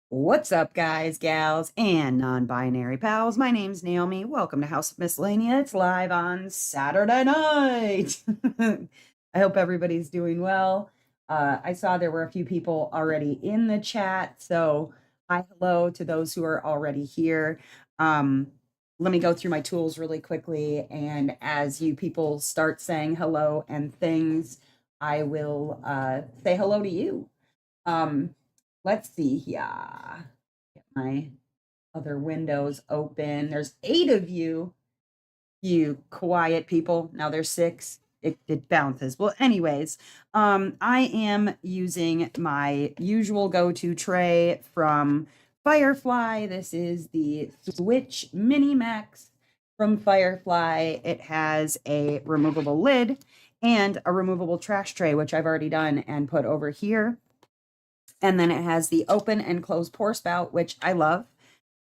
What's up, guys, gals, and non-binary pals? My name's Naomi. Welcome to House of Miscellanea. It's live on Saturday night. I hope everybody's doing well. I saw there were a few people already in the chat, so hi, hello to those who are already here. Let me go through my tools really quickly, and as you people start saying hello and things, I will say hello to you. Um, let's see here. Get my other windows open. There's 8 of you, you quiet people. Now there's 6. It bounces. Well, anyways, I am using my usual go-to tray from Firefly. This is the Switch Mini Max from Firefly. It has a removable lid and a removable trash tray, which I've already done and put over here. And then it has the open and closed pour spout, which I love.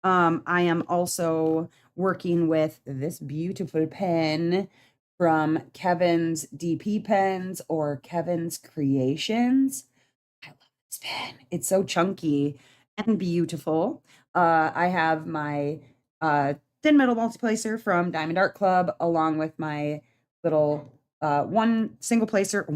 I am also working with this beautiful pen from Kevin's DP Pens or Kevin's Creations. I love this pen. It's so chunky and beautiful. I have my thin metal multiplacer from Diamond Art Club, along with my little one placer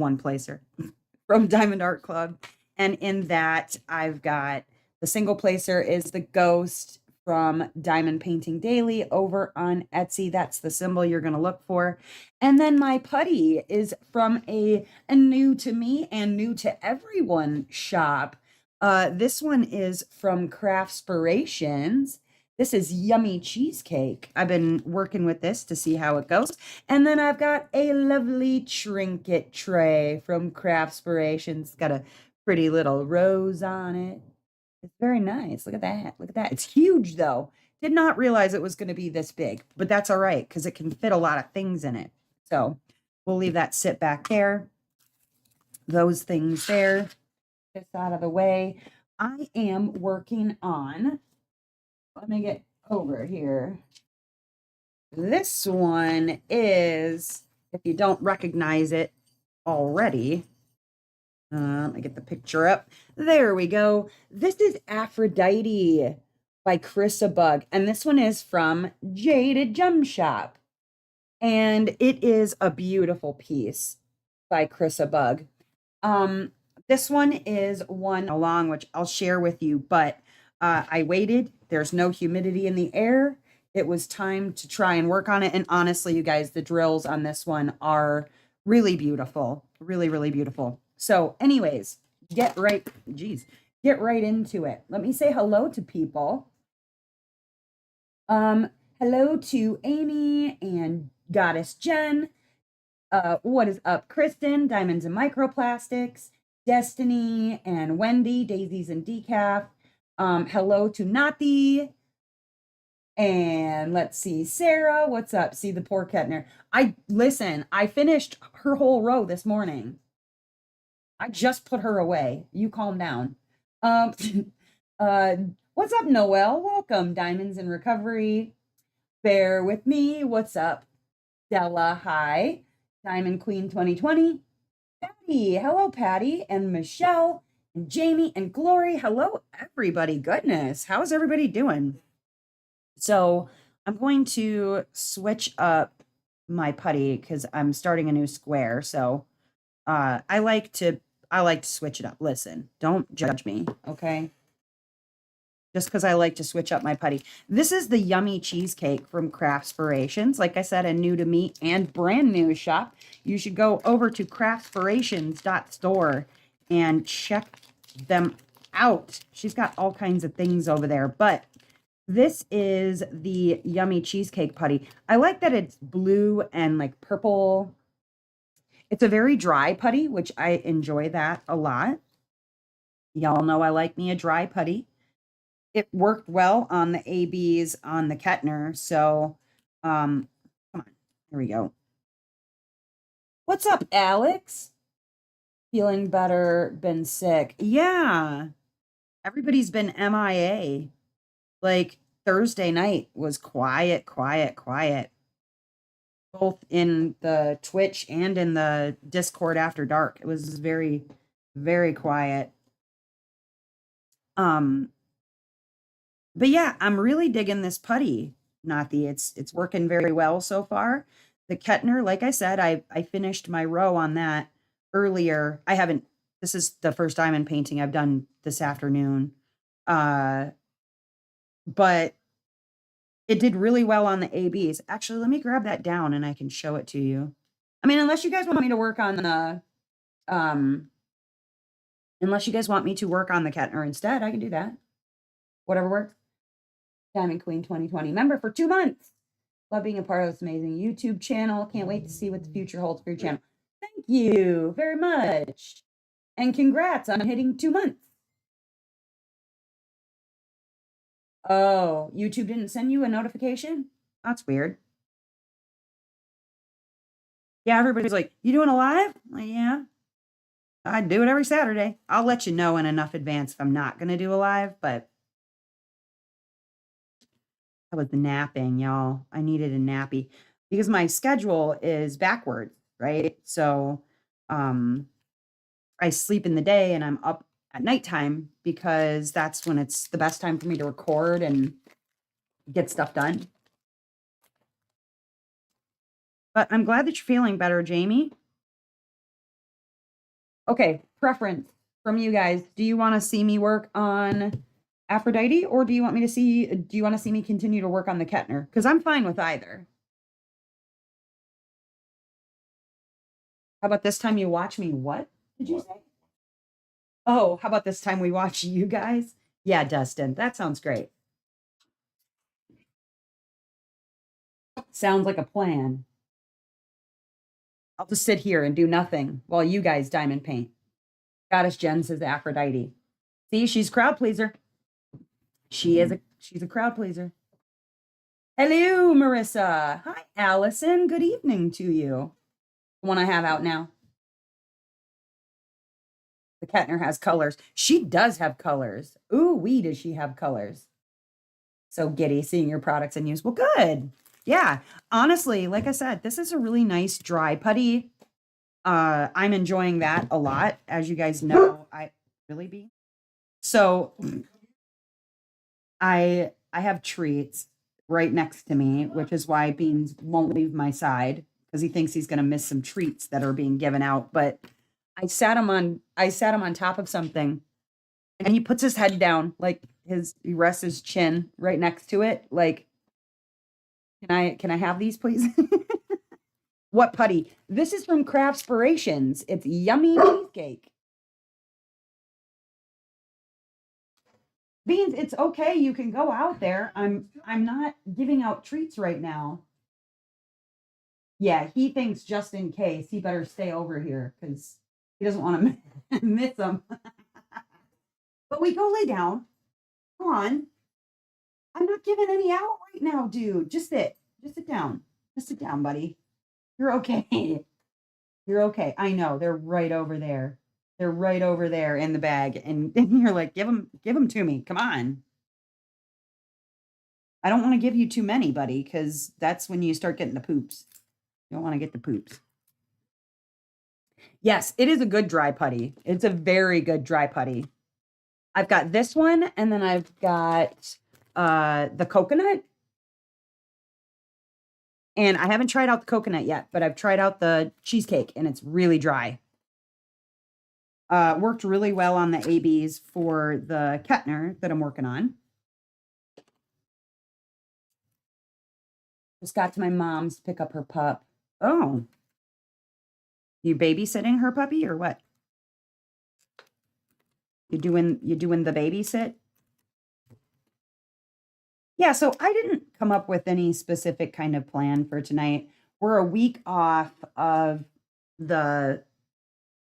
from Diamond Art Club. And in that, I've got the single placer is the ghost from Diamond Painting Daily over on Etsy. That's the symbol you're going to look for. And then my putty is from a new to me and new to everyone shop. This one is from Craftspirations. This is Yummy Cheesecake. I've been working with this to see how it goes. And then I've got a lovely trinket tray from Craftspirations. It's got a pretty little rose on it. It's very nice. Look at that. Look at that. It's huge, though. Did not realize it was going to be this big, but that's all right because it can fit a lot of things in it. So we'll leave that sit back there. Those things there. This out of the way. I am working on, let me get over here. This one is, if you don't recognize it already, let me get the picture up. There we go. This is Aphrodite by Chrissa Bug, and this one is from Jaded Gem Shop. And it is a beautiful piece by Chrissa Bug. This one is one along, which I'll share with you, but I waited. There's no humidity in the air. It was time to try and work on it. And honestly, you guys, the drills on this one are really beautiful. Really, really beautiful. So anyways, get right into it. Let me say hello to people. Hello to Amy and Goddess Jen. What is up, Kristen, Diamonds and Microplastics, Destiny and Wendy, Daisies and Decaf. Hello to Nati. And let's see, Sarah, what's up? See the poor Kettner. I finished her whole row this morning. I just put her away. You calm down. What's up, Noel? Welcome, Diamonds in Recovery. Bear with me. What's up, Della? Hi. Diamond Queen 2020. Patty. Hello, Patty. And Michelle and Jamie and Glory. Hello, everybody. Goodness. How's everybody doing? So I'm going to switch up my putty because I'm starting a new square. So I like to switch it up. Listen, don't judge me, okay? Just because I like to switch up my putty. This is the Yummy Cheesecake from Craftspirations. Like I said, a new to me and brand new shop. You should go over to craftspirations.store and check them out. She's got all kinds of things over there, but this is the Yummy Cheesecake putty. I like that it's blue and like purple. It's a very dry putty, which I enjoy that a lot. Y'all know I like me a dry putty. It worked well on the ABs on the Kettner. So, come on, here we go. What's up, Alex? Feeling better, been sick. Yeah, everybody's been MIA. Like Thursday night was quiet, both in the Twitch and in the Discord after dark. It was very, very quiet. But yeah, I'm really digging this putty, Nathi. It's working very well so far. The Kettner, like I said, I finished my row on that earlier. I haven't This is the first diamond painting I've done this afternoon. Uh but it did really well on the ABs. Actually, let me grab that down and I can show it to you. I mean, unless you guys want me to work on the unless you guys want me to work on the Kettner instead, I can do that. Whatever works. Diamond Queen 2020 member for 2 months. Love being a part of this amazing YouTube channel. Can't wait to see what the future holds for your channel. Thank you very much. And congrats on hitting 2 months. Oh, YouTube didn't send you a notification? That's weird. Yeah, everybody's like, you doing a live? Like, yeah, I do it every Saturday. I'll let you know in enough advance if I'm not going to do a live, but I was napping, y'all. I needed a nappy because my schedule is backwards, right? So, I sleep in the day and I'm up at nighttime because that's when it's the best time for me to record and get stuff done. But I'm glad that you're feeling better, Jamie. Okay, preference from you guys. Do you want to see me work on Aphrodite or do you want to see me continue to work on the Kettner? Because I'm fine with either. How about this time you watch me? What did you say? Oh, how about this time we watch you guys? Yeah, Dustin, that sounds great. Sounds like a plan. I'll just sit here and do nothing while you guys diamond paint. Goddess Jen says Aphrodite. See, she's crowd pleaser. She's a crowd pleaser. Hello, Marissa. Hi, Allison. Good evening to you. The one I have out now. The Kettner has colors. She does have colors. Ooh, wee, does she have colors? So giddy seeing your products in use. Well, good. Yeah. Honestly, like I said, this is a really nice dry putty. I'm enjoying that a lot. As you guys know, I really be. So I have treats right next to me, which is why Beans won't leave my side because he thinks he's going to miss some treats that are being given out. But I sat him on top of something and he puts his head down, like he rests his chin right next to it. Like, can I have these, please? What putty? This is from Craftspirations. It's yummy cheesecake. Beans, it's okay. You can go out there. I'm not giving out treats right now. Yeah, he thinks just in case he better stay over here because he doesn't want to miss them. But we go lay down. Come on. I'm not giving any out right now, dude. Just sit. Just sit down. Just sit down, buddy. You're okay. You're okay. I know. They're right over there. They're right over there in the bag. And you're like, give them to me. Come on. I don't want to give you too many, buddy, because that's when you start getting the poops. You don't want to get the poops. Yes, it is a good dry putty. It's a very good dry putty. I've got this one, and then I've got the coconut. And I haven't tried out the coconut yet, but I've tried out the cheesecake, and it's really dry. Worked really well on the ABs for the Kettner that I'm working on. Just got to my mom's to pick up her pup. Oh. You babysitting her puppy or what? You doing the babysit? Yeah, so I didn't come up with any specific kind of plan for tonight. We're a week off of the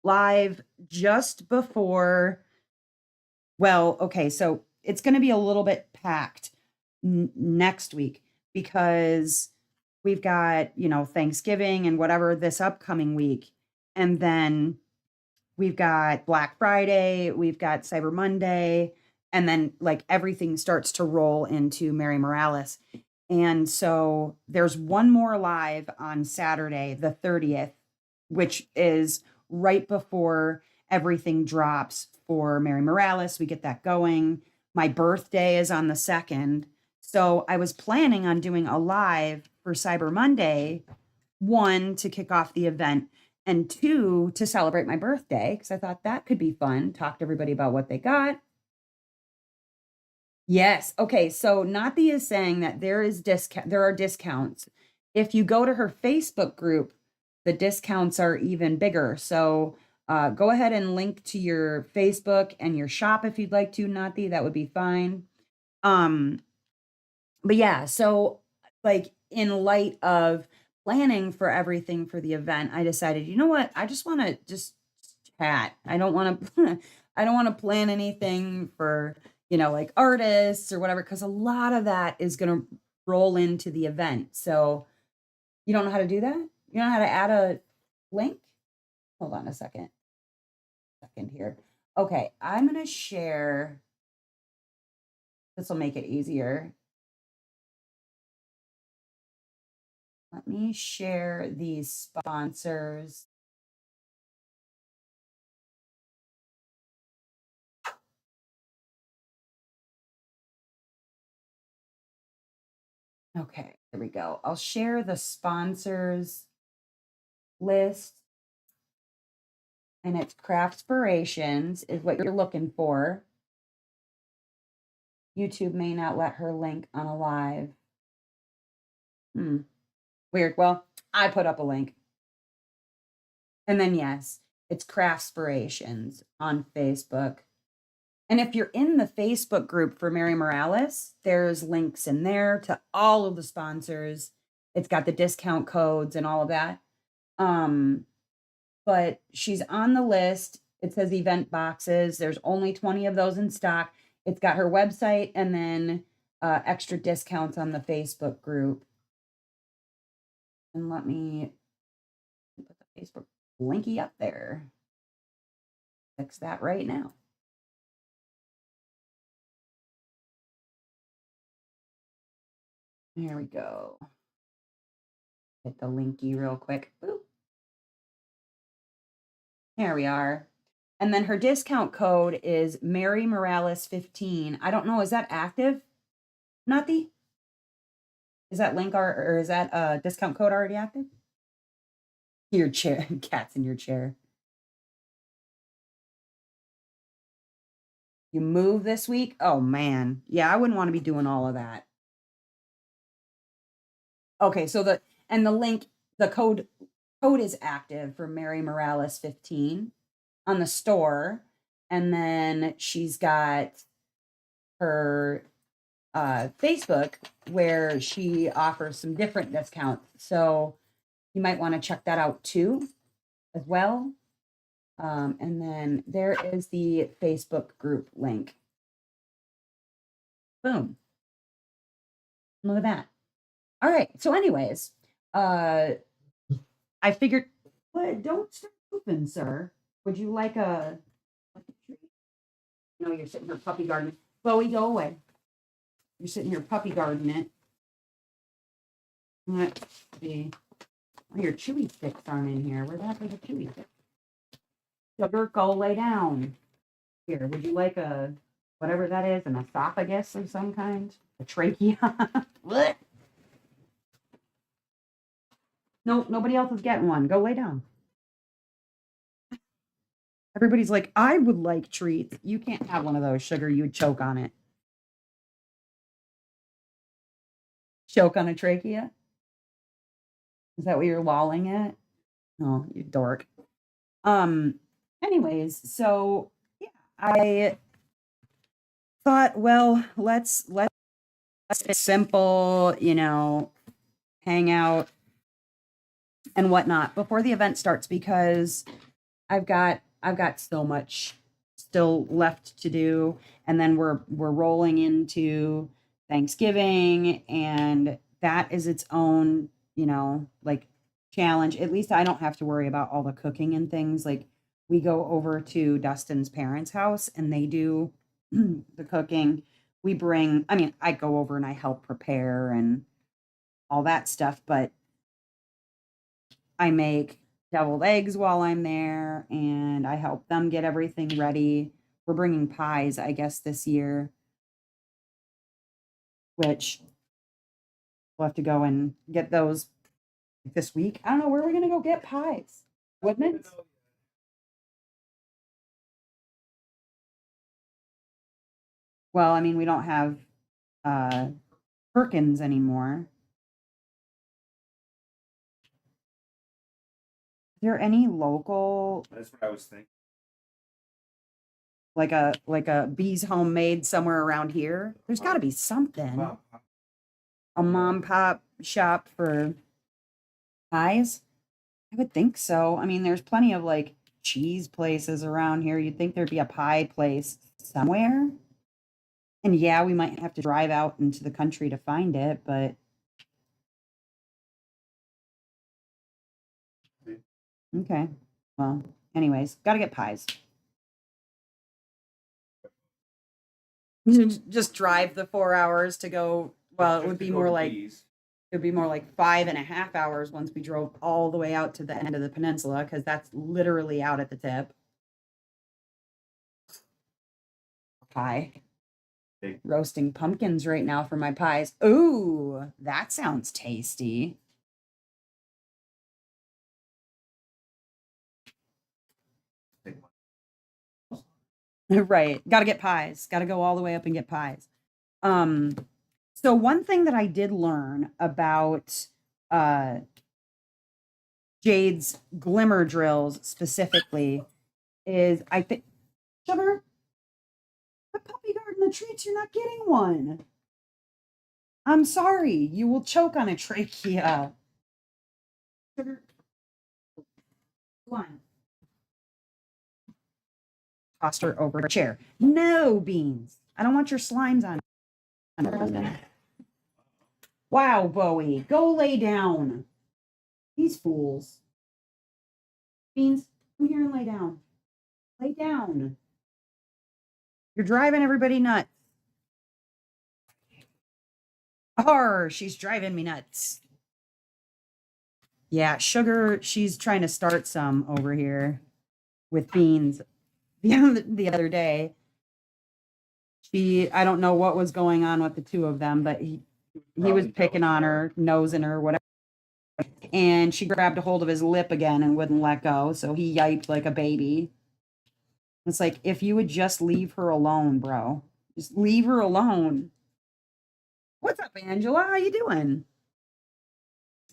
live just before. Well, okay, so it's going to be a little bit packed next week because we've got, Thanksgiving and whatever this upcoming week. And then we've got Black Friday, we've got Cyber Monday, and then like everything starts to roll into Mary Morales. And so there's one more live on Saturday, the 30th, which is right before everything drops for Mary Morales. We get that going. My birthday is on the 2nd. So I was planning on doing a live for Cyber Monday, one, to kick off the event, and two, to celebrate my birthday, because I thought that could be fun. Talk to everybody about what they got. Yes. Okay. So Nati is saying that there are discounts. If you go to her Facebook group, the discounts are even bigger. So go ahead and link to your Facebook and your shop if you'd like to, Nati. That would be fine. Um, but yeah, so like in light of planning for everything for the event, I decided, you know what? I just want to just chat. I don't want to I don't want to plan anything for, like artists or whatever, because a lot of that is going to roll into the event. So you don't know how to do that? You don't know how to add a link? Hold on a second here. Okay, I'm going to share. This will make it easier. Let me share these sponsors. Okay, there we go. I'll share the sponsors list, and it's Craftspirations is what you're looking for. YouTube may not let her link on a live. Weird. Well, I put up a link. And then yes, it's Craftspirations on Facebook. And if you're in the Facebook group for Mary Morales, there's links in there to all of the sponsors. It's got the discount codes and all of that. But she's on the list. It says event boxes. There's only 20 of those in stock. It's got her website and then extra discounts on the Facebook group. And let me put the Facebook linky up there. Fix that right now. There we go. Hit the linky real quick. Boop. There we are. And then her discount code is Mary Morales 15. I don't know. Is that active? Nati? Is that link or is that discount code already active? Your chair. Cat's in your chair. You move this week? Oh man. Yeah, I wouldn't want to be doing all of that. Okay, so the link, the code is active for Mary Morales 15 on the store. And then she's got her Facebook where she offers some different discounts. So you might want to check that out too, as well. And then there is the Facebook group link. Boom. Look at that. All right. So, anyways, I figured, what? Don't start pooping, sir. Would you like a treat? No, you're sitting here puppy gardening. Chloe, go away. You're sitting here puppy gardening it. Let's see. Oh, your chewy sticks aren't in here. Where the heck are the chewy sticks? Sugar, go lay down. Here, would you like a whatever that is, an esophagus of some kind? A trachea? What? No, nobody else is getting one. Go lay down. Everybody's like, I would like treats. You can't have one of those, sugar. You would choke on it. Choke on a trachea? Is that what you're lolling at? Oh, you dork. Anyways, so yeah, I thought, well, let's simple, hang out and whatnot before the event starts, because I've got so much still left to do, and then we're rolling into Thanksgiving, and that is its own, like challenge. At least I don't have to worry about all the cooking and things. Like we go over to Dustin's parents' house and they do the cooking. I mean, I go over and I help prepare and all that stuff, but I make deviled eggs while I'm there and I help them get everything ready. We're bringing pies, I guess, this year. which we'll have to go and get those this week. I don't know where we're gonna go get pies. Woodman's? Well, I mean, we don't have Perkins anymore. Is there any local? That's what I was thinking. Like a Bee's Homemade somewhere around here? There's got to be something. Wow. A mom pop shop for pies? I would think so. I mean, there's plenty of like cheese places around here. You'd think there'd be a pie place somewhere. And yeah, we might have to drive out into the country to find it, but okay. Well, anyways, got to get pies. Just drive the 4 hours to go. Well, it would be more like it would be more like 5.5 hours once we drove all the way out to the end of the peninsula, because that's literally out at the tip. Pie. Roasting pumpkins right now for my pies. Ooh, that sounds tasty. Right. Got to get pies. Got to go all the way up and get pies. So one thing that I did learn about Jade's glimmer drills specifically is I think Sugar, the puppy garden the treats, you're not getting one. I'm sorry, you will choke on a trachea. Sugar. Come on. Tossed her over a chair. No, Beans. I don't want your slimes on. Wow, Bowie, go lay down. These fools. Beans, come here and lay down. Lay down. You're driving everybody nuts. She's driving me nuts. Yeah, Sugar, she's trying to start some over here with Beans. The other day, I don't know what was going on with the two of them, but he was picking on her, nosing her, whatever. And she grabbed a hold of his lip again and wouldn't let go. So he yiped like a baby. It's like, if you would just leave her alone, bro. Just leave her alone. What's up, Angela? How you doing?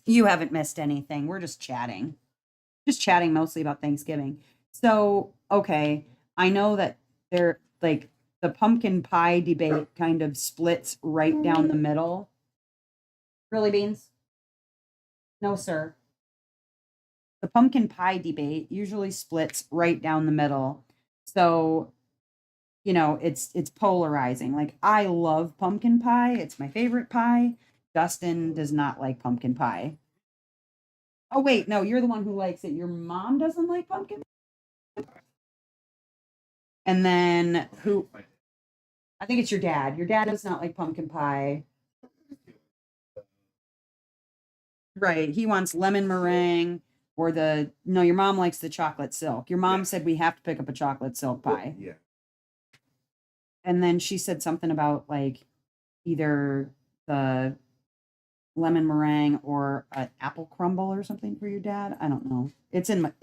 You haven't missed anything. We're just chatting. Just chatting mostly about Thanksgiving. So, okay. I know that they're like the pumpkin pie debate kind of splits right down the middle. Really, Beans? No, sir. The pumpkin pie debate usually splits right down the middle. So, it's polarizing. Like, I love pumpkin pie. It's my favorite pie. Dustin does not like pumpkin pie. Oh, wait, no, you're the one who likes it. Your mom doesn't like pumpkin pie? And then who? I think it's your dad. Your dad does not like pumpkin pie. Right. He wants lemon meringue or your mom likes the chocolate silk. Your mom said we have to pick up a chocolate silk pie. Yeah. And then she said something about like either the lemon meringue or an apple crumble or something for your dad. I don't know. It's in my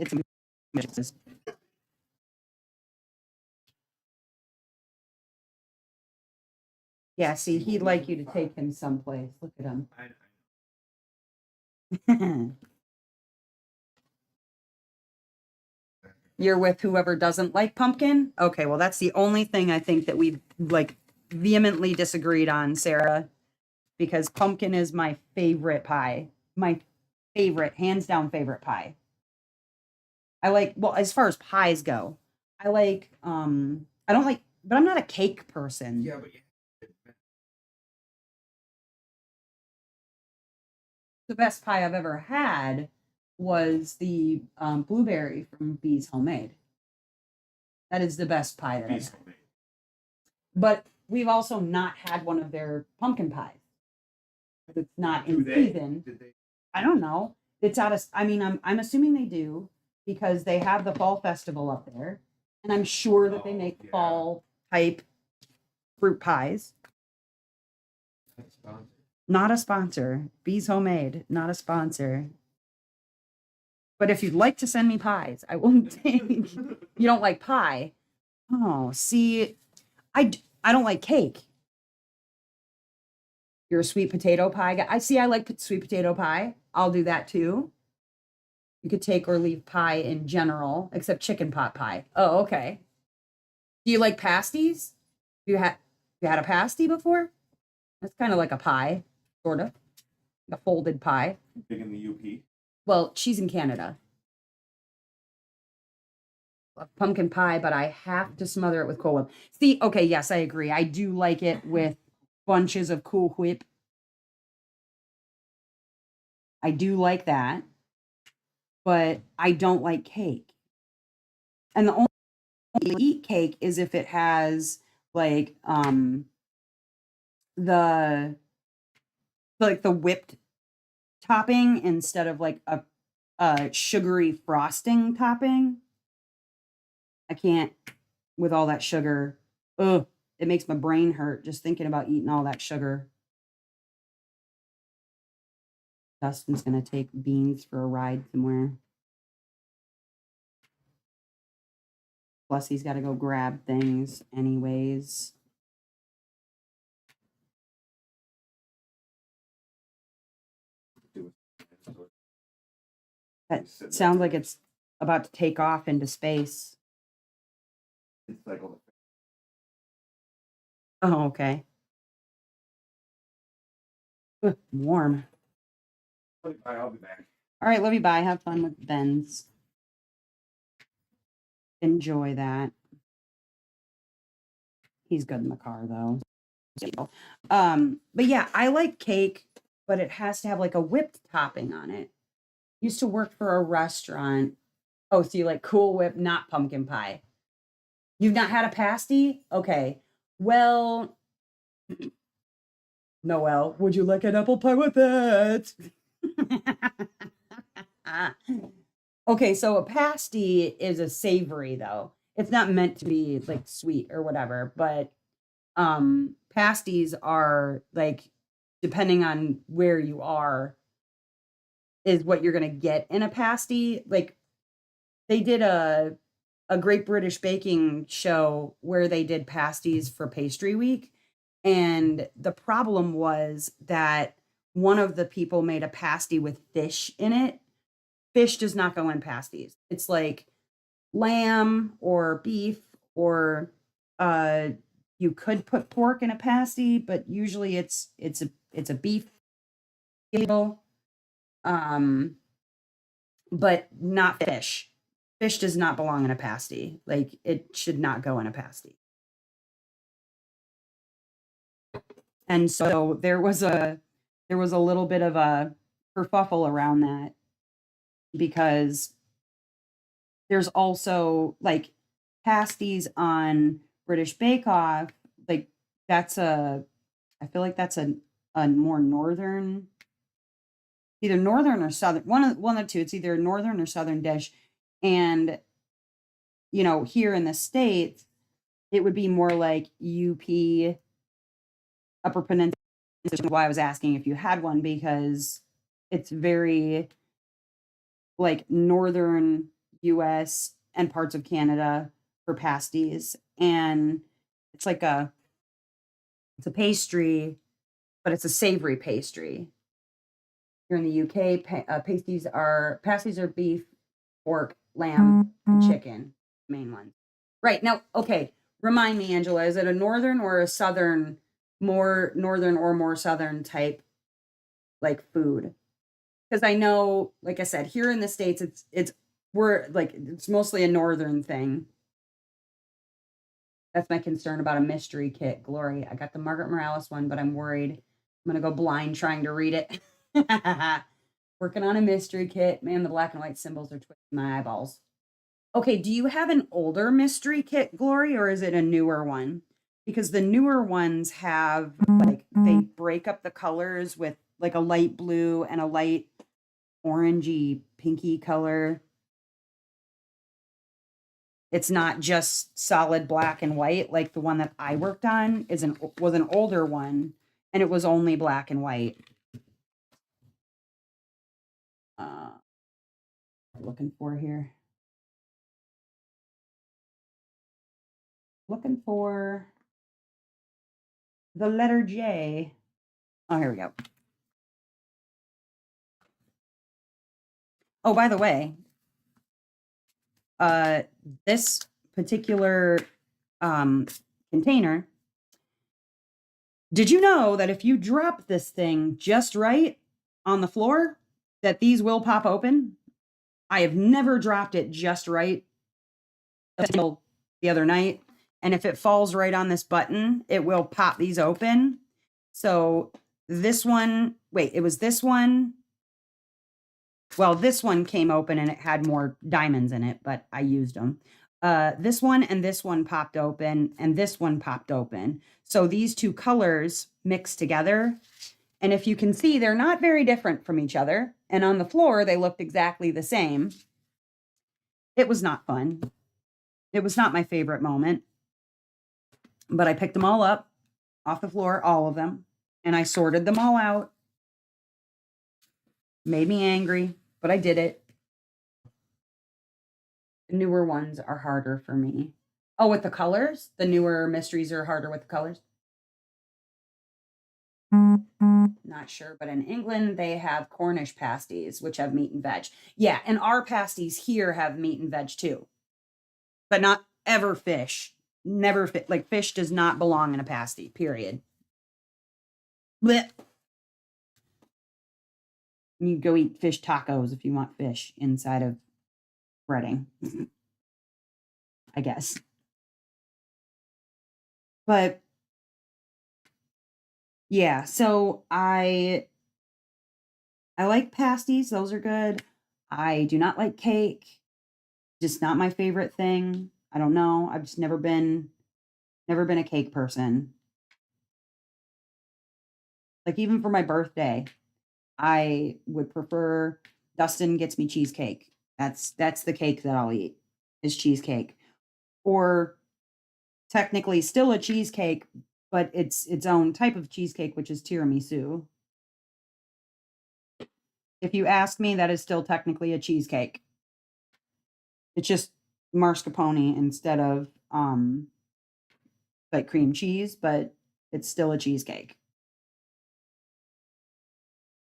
Yeah, see, he'd like you to take him someplace. Look at him. You're with whoever doesn't like pumpkin? Okay, well, that's the only thing I think that we like vehemently disagreed on, Sarah, because pumpkin is my favorite pie. My favorite, hands down favorite pie. Well, as far as pies go, I don't like, but I'm not a cake person. Yeah, but The best pie I've ever had was the blueberry from Bee's Homemade. That is the best pie that I've had. But we've also not had one of their pumpkin pies. It's not in season. I don't know. It's out of. I mean, I'm assuming they do because they have the fall festival up there, and I'm sure that they make fall type fruit pies. Not a sponsor. Bees Homemade, not a sponsor. But if you'd like to send me pies, I will take. You don't like pie? Oh, see, I don't like cake. You're a sweet potato pie guy. I see. I like sweet potato pie. I'll do that too. You could take or leave pie in general, except chicken pot pie. Oh, okay. Do you like pasties? You had a pasty before? That's kind of like a pie, sort of, a folded pie. Big in the UP. Well, she's in Canada. Pumpkin pie, but I have to smother it with Cool Whip. See, okay, yes, I agree. I do like it with bunches of Cool Whip. I do like that, but I don't like cake. And the only way I eat cake is if it has like the the whipped topping instead of like a sugary frosting topping. I can't with all that sugar. Ugh, it makes my brain hurt just thinking about eating all that sugar. Dustin's gonna take Beans for a ride somewhere. Plus, he's got to go grab things anyways. That sounds like it's about to take off into space. It's like all Oh, okay. Ugh, warm. I'll be back. All right, love you. Bye. Have fun with Ben's. Enjoy that. He's good in the car though. But yeah, I like cake, but it has to have like a whipped topping on it. Used to work for a restaurant. Oh, so you like Cool Whip, not pumpkin pie. You've not had a pasty? Okay. Well, Noelle, would you like an apple pie with that? Okay, so a pasty is a savory though. It's not meant to be like sweet or whatever, but pasties are like depending on where you are is what you're going to get in a pasty. Like they did a Great British Baking show where they did pasties for pastry week, and the problem was that one of the people made a pasty with fish in it. Fish does not go in pasties. It's like lamb or beef or you could put pork in a pasty, but usually it's a beef deal. But not fish. Fish does not belong in a pasty. Like it should not go in a pasty. And so there was a little bit of a kerfuffle around that because there's also like pasties on British Bake Off. Like that's I feel like that's a more northern, either northern or southern, one of the two. It's either a northern or southern dish. And you know, here in the States, it would be more like UP, Upper Peninsula. Which is why I was asking if you had one, because it's very like northern US and parts of Canada for pasties. And it's like it's a pastry, but it's a savory pastry. Here in the UK, pasties are beef, pork, lamb, and chicken, main ones. Right now, okay. Remind me, Angela, is it a northern or a southern, more northern or more southern type like food? Because I know, like I said, here in the States, we're like it's mostly a northern thing. That's my concern about a mystery kit, Glory. I got the Margaret Morales one, but I'm worried I'm gonna go blind trying to read it. Working on a mystery kit. Man, the black and white symbols are twisting my eyeballs. Okay, do you have an older mystery kit, Glory, or is it a newer one? Because the newer ones have like they break up the colors with like a light blue and a light orangey pinky color. It's not just solid black and white like the one that I worked on was an older one, and it was only black and white. Looking for here. Looking for the letter J. Oh, here we go. Oh, by the way, this particular container, did you know that if you drop this thing just right on the floor, that these will pop open? I have never dropped it just right until the other night. And if it falls right on this button, it will pop these open. So this one, wait, it was this one. Well, this one came open and it had more diamonds in it, but I used them. This one and this one popped open and this one popped open. So these two colors mixed together. And if you can see, they're not very different from each other. And on the floor, they looked exactly the same. It was not fun. It was not my favorite moment. But I picked them all up off the floor, all of them, and I sorted them all out. Made me angry, but I did it. The newer ones are harder for me. Oh, with the colors? The newer mysteries are harder with the colors? Not sure, but in England, they have Cornish pasties, which have meat and veg. Yeah, and our pasties here have meat and veg too, but not ever fish. Never fit. Like fish does not belong in a pasty, period. Blech. You go eat fish tacos if you want fish inside of breading, I guess. But yeah, so I like pasties, those are good. I do not like cake. Just not my favorite thing. I don't know. I've just never been a cake person. Like even for my birthday, I would prefer Dustin gets me cheesecake. That's the cake that I'll eat is cheesecake. Or technically still a cheesecake, but it's its own type of cheesecake, which is tiramisu. If you ask me, that is still technically a cheesecake. It's just mascarpone instead of like cream cheese, but it's still a cheesecake.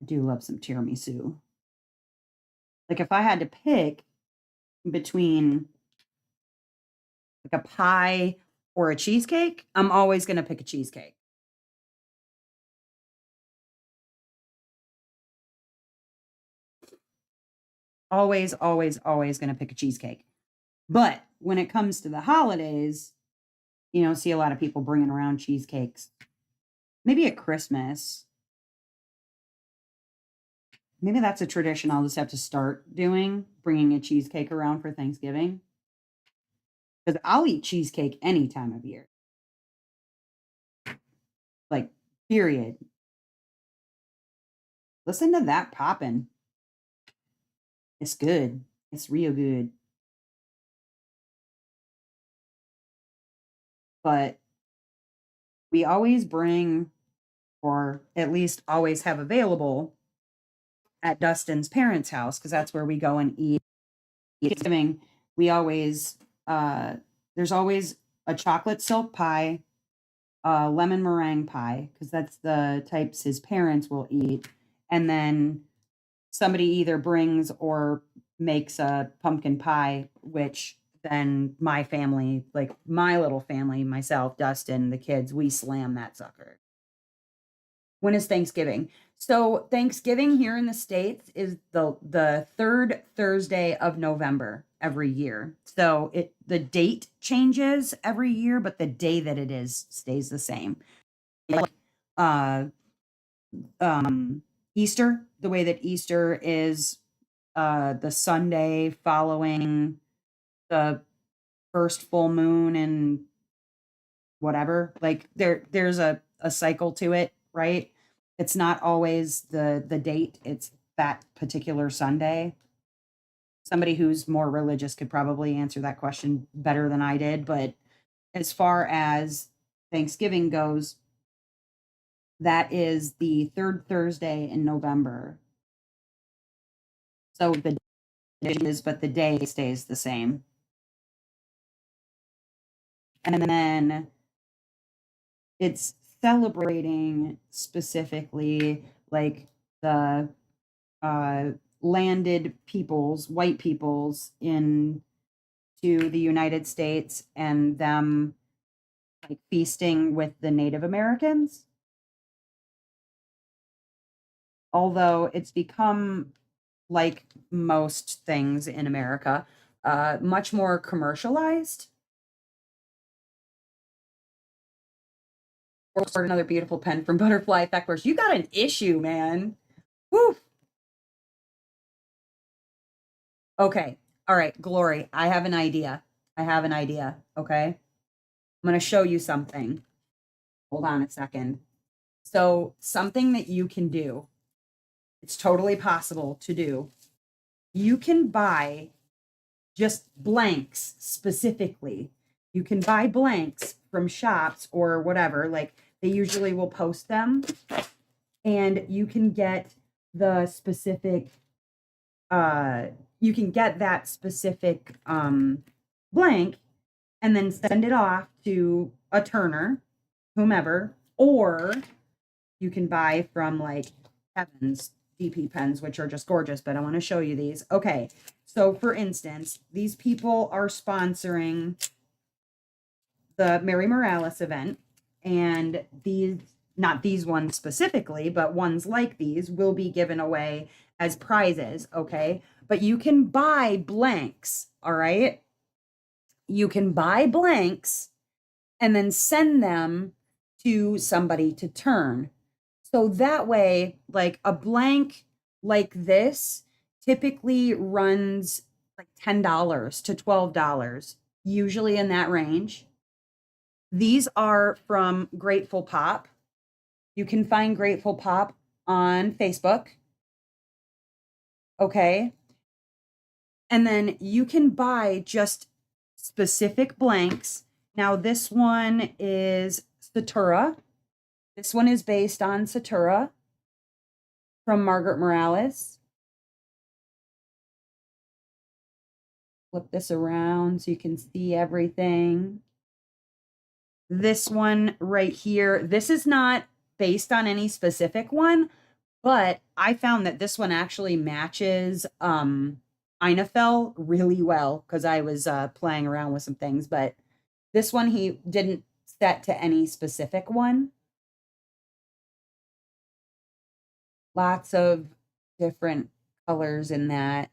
I do love some tiramisu. Like if I had to pick between like a pie or a cheesecake, I'm always going to pick a cheesecake. Always, always, always going to pick a cheesecake. But when it comes to the holidays, see a lot of people bringing around cheesecakes. Maybe at Christmas. Maybe that's a tradition I'll just have to start doing, bringing a cheesecake around for Thanksgiving. Because I'll eat cheesecake any time of year. Like, period. Listen to that popping. It's good. It's real good. But we always bring, or at least always have available at Dustin's parents' house, because that's where we go and eat Thanksgiving. We always, there's always a chocolate silk pie, lemon meringue pie, because that's the types his parents will eat. And then somebody either brings or makes a pumpkin pie, which then my family, like my little family, myself, Dustin, the kids, we slam that sucker. When is Thanksgiving? So Thanksgiving here in the States is the third Thursday of November every year. So the date changes every year, but the day that it is stays the same. Uh Easter, the way that Easter is the Sunday following the first full moon and whatever. Like there's a cycle to it, right? It's not always the date, it's that particular Sunday. Somebody who's more religious could probably answer that question better than I did, but as far as Thanksgiving goes, That is the third Thursday in November. So the is, but the day stays the same. And then it's celebrating specifically like the landed peoples, white peoples in to the United States and them like feasting with the Native Americans. Although it's become like most things in America, much more commercialized. Or another beautiful pen from Butterfly Effect Works. You got an issue, man. Woo. Okay. All right, Glory. I have an idea. Okay. I'm going to show you something. Hold on a second. So, something that you can do, it's totally possible to do. You can buy just blanks specifically. You can buy blanks from shops or whatever, like they usually will post them, and you can get the specific you can get that specific blank and then send it off to a turner, whomever, or you can buy from like Heaven's DP pens, which are just gorgeous, but I want to show you these. Okay. So for instance, these people are sponsoring the Mary Morales event, and these, not these ones specifically, but ones like these will be given away as prizes. Okay. But you can buy blanks. All right. You can buy blanks and then send them to somebody to turn. So that way, like a blank like this typically runs like $10 to $12, usually in that range. These are from Grateful Pop. You can find Grateful Pop on Facebook. Okay. And then you can buy just specific blanks. Now, this one is Satura. This one is based on Satura from Margaret Morales. Flip this around so you can see everything. This one right here, this is not based on any specific one, but I found that this one actually matches INTL really well because I was playing around with some things, but this one he didn't set to any specific one. Lots of different colors in that.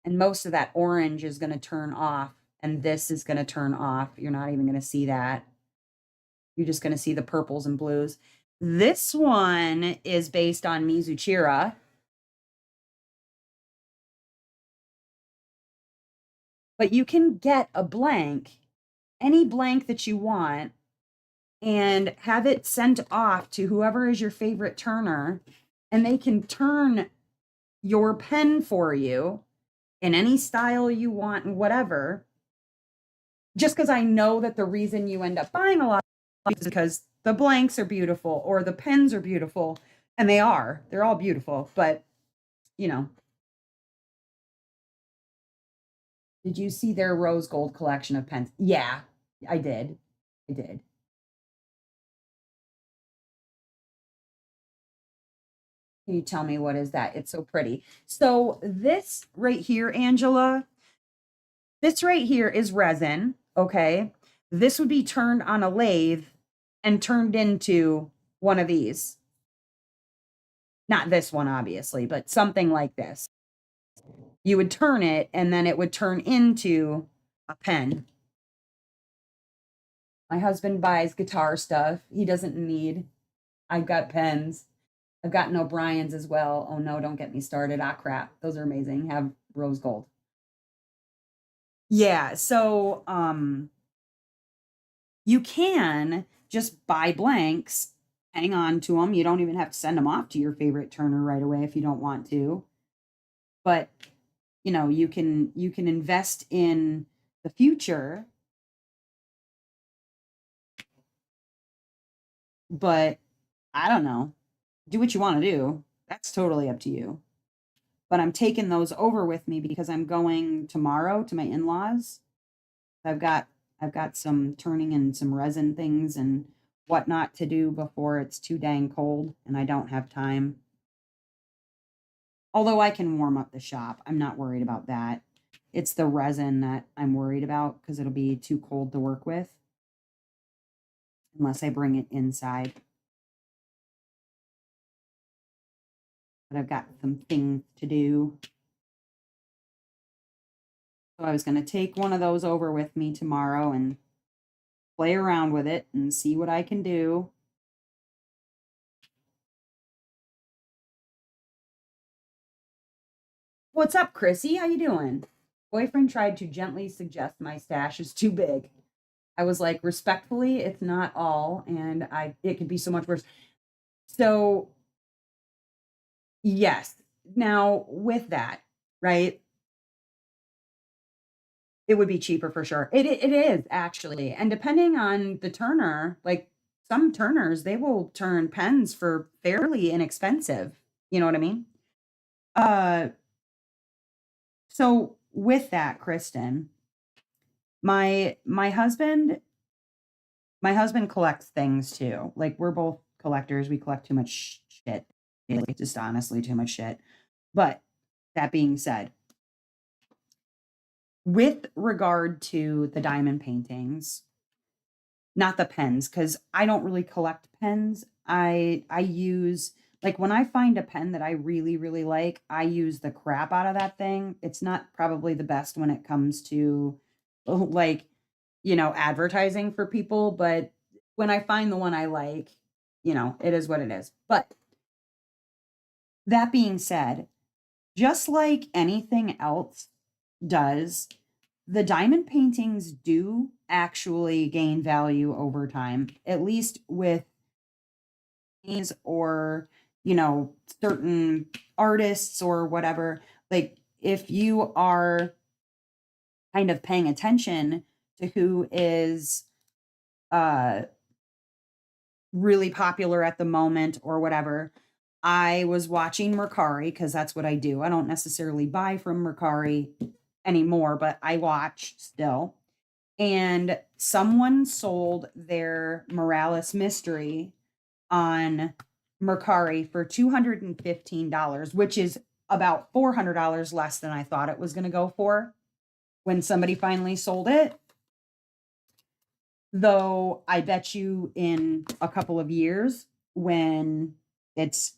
And most of that orange is going to turn off, and this is going to turn off. You're not even going to see that. You're just going to see the purples and blues. This one is based on Mizuchira. But you can get a blank, any blank that you want, and have it sent off to whoever is your favorite turner, and they can turn your pen for you in any style you want and whatever. Just because I know that the reason you end up buying a lot is because the blanks are beautiful or the pens are beautiful, and they're all beautiful, but you know. Did you see their rose gold collection of pens? Yeah, I did. I did. Can you tell me what is that? It's so pretty. So this right here, Angela, this right here is resin, okay? This would be turned on a lathe and turned into one of these. Not this one, obviously, but something like this. You would turn it and then it would turn into a pen. My husband buys guitar stuff. He doesn't need, I've got pens. I've gotten O'Brien's as well. Oh no, don't get me started. Ah, crap. Those are amazing. Have rose gold. Yeah, so you can just buy blanks, hang on to them. You don't even have to send them off to your favorite turner right away if you don't want to. But you know, you can invest in the future. But I don't know. Do what you want to do. That's totally up to you. But I'm taking those over with me because I'm going tomorrow to my in-laws. I've got I've got some turning and some resin things and whatnot to do before it's too dang cold and I don't have time. Although I can warm up the shop. I'm not worried about that. It's the resin that I'm worried about because it'll be too cold to work with unless I bring it inside. But I've got some things to do. So I was going to take one of those over with me tomorrow and play around with it and see what I can do. What's up, Chrissy? How you doing? Boyfriend tried to gently suggest my stash is too big. I was like, respectfully, it's not all, and it could be so much worse. So, yes. Now, with that, right? It would be cheaper for sure. It is actually. And depending on the turner, like some turners, they will turn pens for fairly inexpensive. You know what I mean? Uh so with that, Kristen, my husband collects things too. Like we're both collectors. We collect too much shit. Like, just honestly too much shit. But that being said, with regard to the diamond paintings, not the pens, because I don't really collect pens. I use like when I find a pen that I really, really like, I use the crap out of that thing. It's not probably the best when it comes to like, advertising for people, but when I find the one I like, it is what it is. But that being said, just like anything else does, the diamond paintings do actually gain value over time, at least with these or, certain artists or whatever. Like if you are kind of paying attention to who is uh really popular at the moment or whatever. I was watching Mercari because that's what I do. I don't necessarily buy from Mercari anymore, but I watch still. And someone sold their Morales mystery on Mercari for $215, which is about $400 less than I thought it was going to go for when somebody finally sold it. Though I bet you in a couple of years when it's,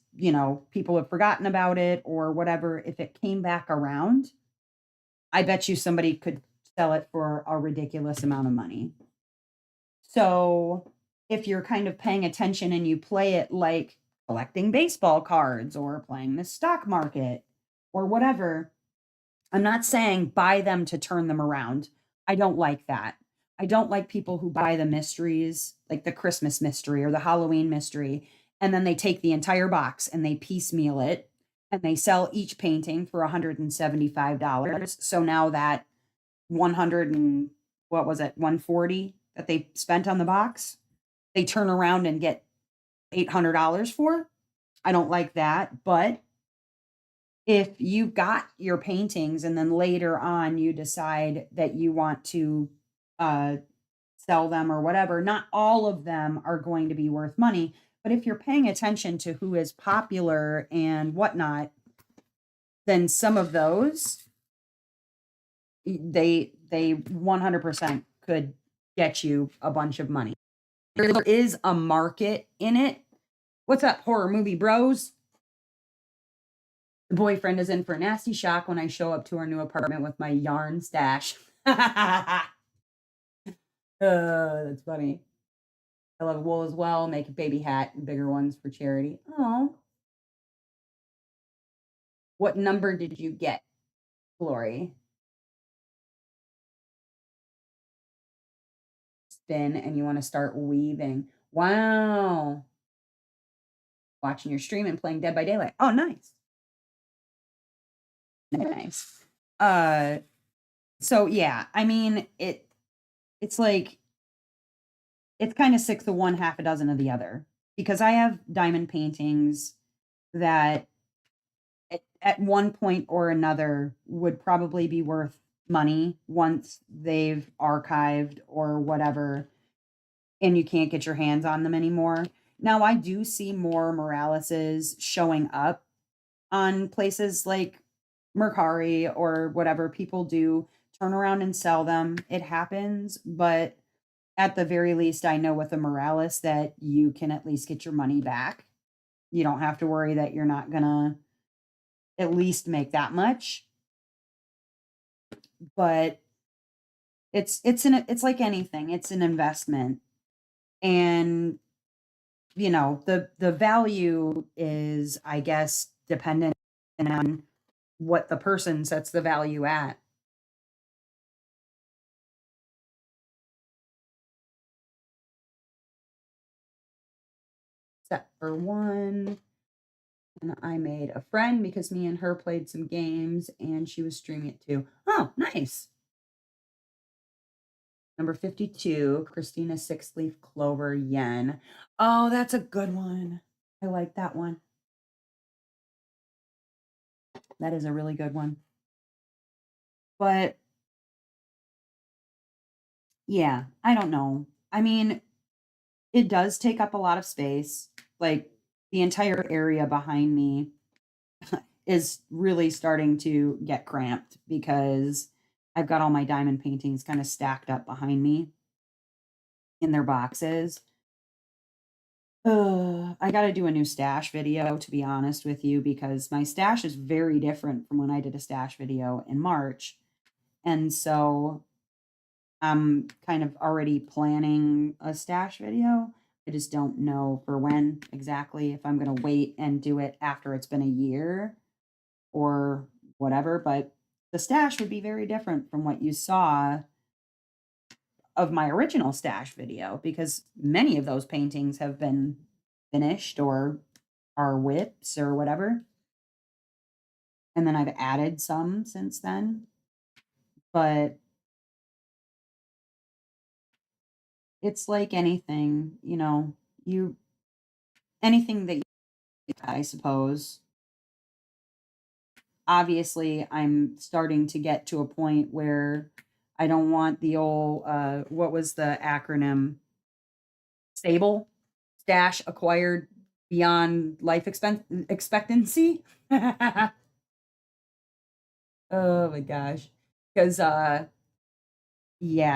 people have forgotten about it or whatever, if it came back around, I bet you somebody could sell it for a ridiculous amount of money. So if you're kind of paying attention and you play it like collecting baseball cards or playing the stock market or whatever, I'm not saying buy them to turn them around. I don't like that. I don't like people who buy the mysteries, like the Christmas mystery or the Halloween mystery, and then they take the entire box and they piecemeal it and they sell each painting for $175. So now that 100 and what was it, 140 that they spent on the box, they turn around and get $800 for. I don't like that, but if you've got your paintings and then later on you decide that you want to uh, sell them or whatever, not all of them are going to be worth money. But if you're paying attention to who is popular and whatnot, then some of those they 100% could get you a bunch of money. There is a market in it. What's up, horror movie bros? The boyfriend is in for a nasty shock when I show up to our new apartment with my yarn stash. That's funny. I love wool as well. Make a baby hat and bigger ones for charity. Oh, what number did you get, Lori? Spin and you want to start weaving. Wow. Watching your stream and playing Dead by Daylight. Oh, nice. Nice. So yeah, I mean it's like it's kind of six of one, half a dozen of the other. because I have diamond paintings that at one point or another would probably be worth money once they've archived or whatever, and you can't get your hands on them anymore. Now, I do see more Moraleses showing up on places like Mercari or whatever. People do turn around and sell them. It happens, but at the very least, I know with a Morales that you can at least get your money back. You don't have to worry that you're not gonna at least make that much. But it's like anything. It's an investment. And the value is, I guess, dependent on what the person sets the value at. Set for one. And I made a friend because me and her played some games and she was streaming it too. Oh, nice. Number 52, Christina Six Leaf Clover Yen. Oh, that's a good one. I like that one. That is a really good one. But yeah, I don't know. I mean, it does take up a lot of space. Like the entire area behind me is really starting to get cramped because I've got all my diamond paintings kind of stacked up behind me in their boxes. I got to do a new stash video, to be honest with you, because my stash is very different from when I did a stash video in March. And so I'm kind of already planning a stash video. I just don't know for when exactly, if I'm going to wait and do it after it's been a year or whatever. But the stash would be very different from what you saw of my original stash video because many of those paintings have been finished or are WIPs or whatever. And then I've added some since then. But it's like anything, you anything that you, I suppose. Obviously, I'm starting to get to a point where I don't want the old what was the acronym? Stable stash acquired beyond life expectancy. Oh my gosh. Cuz yeah,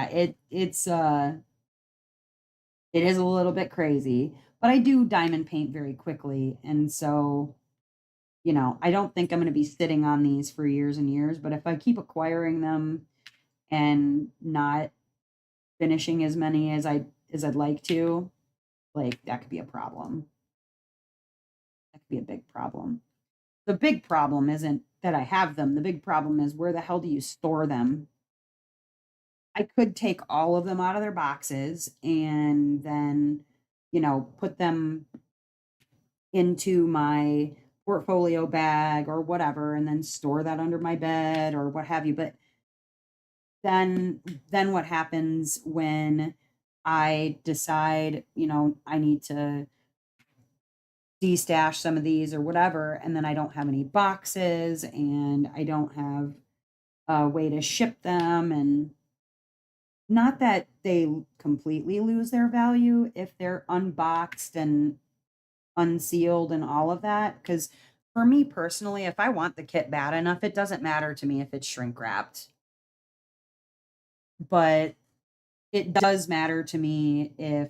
it is a little bit crazy, but I do diamond paint very quickly and so I don't think I'm going to be sitting on these for years and years, but if I keep acquiring them and not finishing as many as I'd like to, like that could be a problem. That could be a big problem. The big problem isn't that I have them. The big problem is where the hell do you store them? I could take all of them out of their boxes and then, put them into my portfolio bag or whatever and then store that under my bed or what have you. But then what happens when I decide, I need to destash some of these or whatever, and then I don't have any boxes and I don't have a way to ship them. And not that they completely lose their value if they're unboxed and unsealed and all of that. Because for me personally, if I want the kit bad enough, it doesn't matter to me if it's shrink wrapped. But it does matter to me if,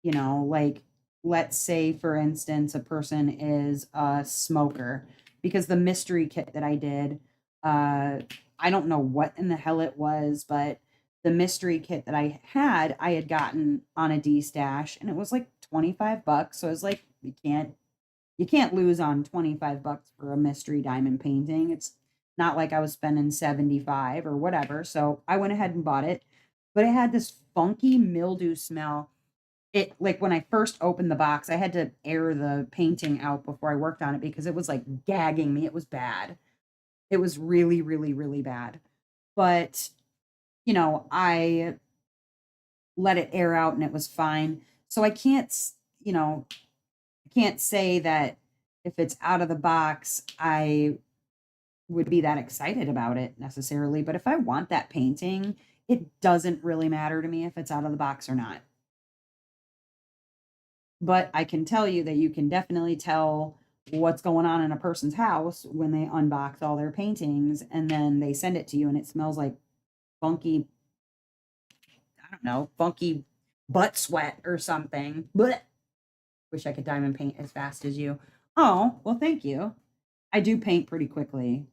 like, let's say, for instance, a person is a smoker, because the mystery kit that I did, I don't know what in the hell it was, but the mystery kit that I had gotten on a D stash and it was like $25. So I was like, you can't lose on $25 for a mystery diamond painting. It's not like I was spending 75 or whatever. So I went ahead and bought it, but it had this funky mildew smell. It like when I first opened the box, I had to air the painting out before I worked on it because it was like gagging me. It was bad. It was really, really, really bad. But, I let it air out and it was fine. So I can't, you know, can't say that if it's out of the box, I would be that excited about it necessarily, but if I want that painting, it doesn't really matter to me if it's out of the box or not. But I can tell you that you can definitely tell what's going on in a person's house when they unbox all their paintings and then they send it to you and it smells like funky, I don't know, funky butt sweat or something. But wish I could diamond paint as fast as you. Oh, well, thank you. I do paint pretty quickly.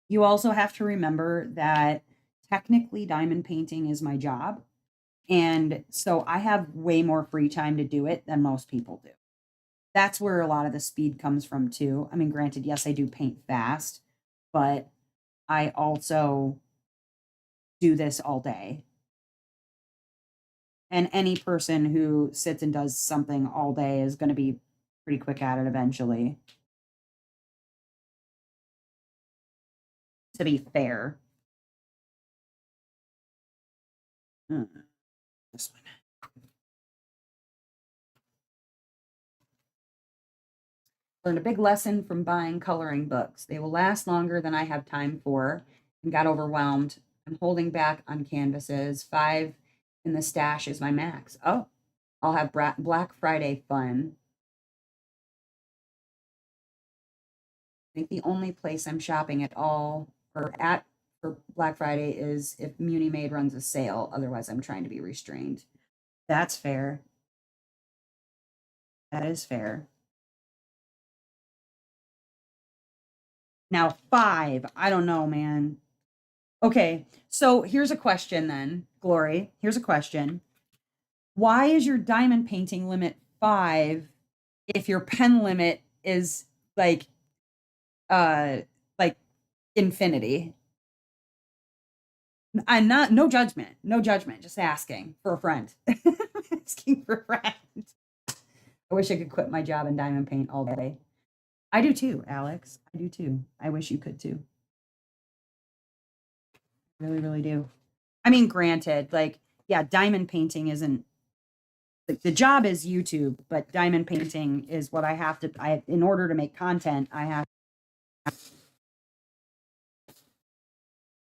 You also have to remember that technically diamond painting is my job. And so I have way more free time to do it than most people do. That's where a lot of the speed comes from too. I mean, granted, yes, I do paint fast, but I also do this all day. And any person who sits and does something all day is going to be pretty quick at it eventually, to be fair. Mm, this one. Learned a big lesson from buying coloring books. They will last longer than I have time for and got overwhelmed. I'm holding back on canvases. 5 in the stash is my max. Oh, I'll have Black Friday fun. I think the only place I'm shopping at all or at for Black Friday is if Muni Maid runs a sale. Otherwise, I'm trying to be restrained. That's fair. That is fair. Now, 5. I don't know, man. Okay, so here's a question then, Glory. Here's a question. Why is your diamond painting limit 5 if your pen limit is like uh like infinity? I'm not no judgment. No judgment. Just asking for a friend. Asking for a friend. I wish I could quit my job in diamond paint all day. I do too, Alex. I do too. I wish you could too. Really, really do. I mean, granted, like, yeah, diamond painting isn't the job is YouTube, but diamond painting is what I have to I in order to make content, I have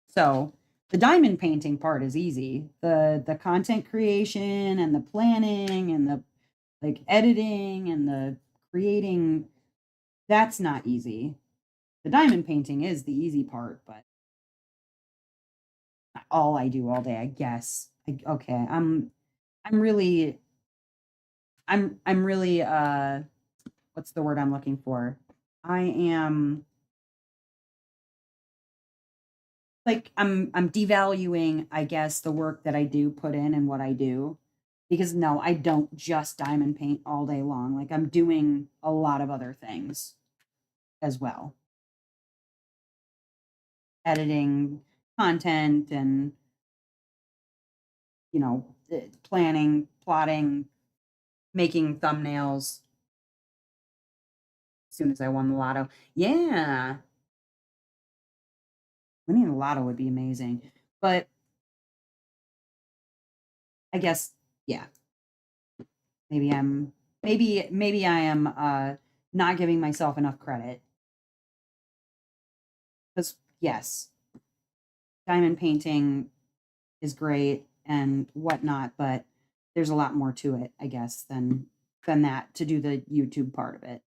so the diamond painting part is easy. The content creation and the planning and the like editing and the creating that's not easy. The diamond painting is the easy part, but not all I do all day, I guess. Okay, I'm really I'm really what's the word I'm looking for? I am like I'm devaluing, I guess, the work that I do put in and what I do. Because no, I don't just diamond paint all day long. Like I'm doing a lot of other things as well. Editing content and, planning, plotting, making thumbnails as soon as I won the lotto. Yeah, winning the lotto would be amazing. But I guess, yeah, maybe I'm maybe I am not giving myself enough credit. Because yes, diamond painting is great and whatnot, but there's a lot more to it, I guess, than that to do the YouTube part of it.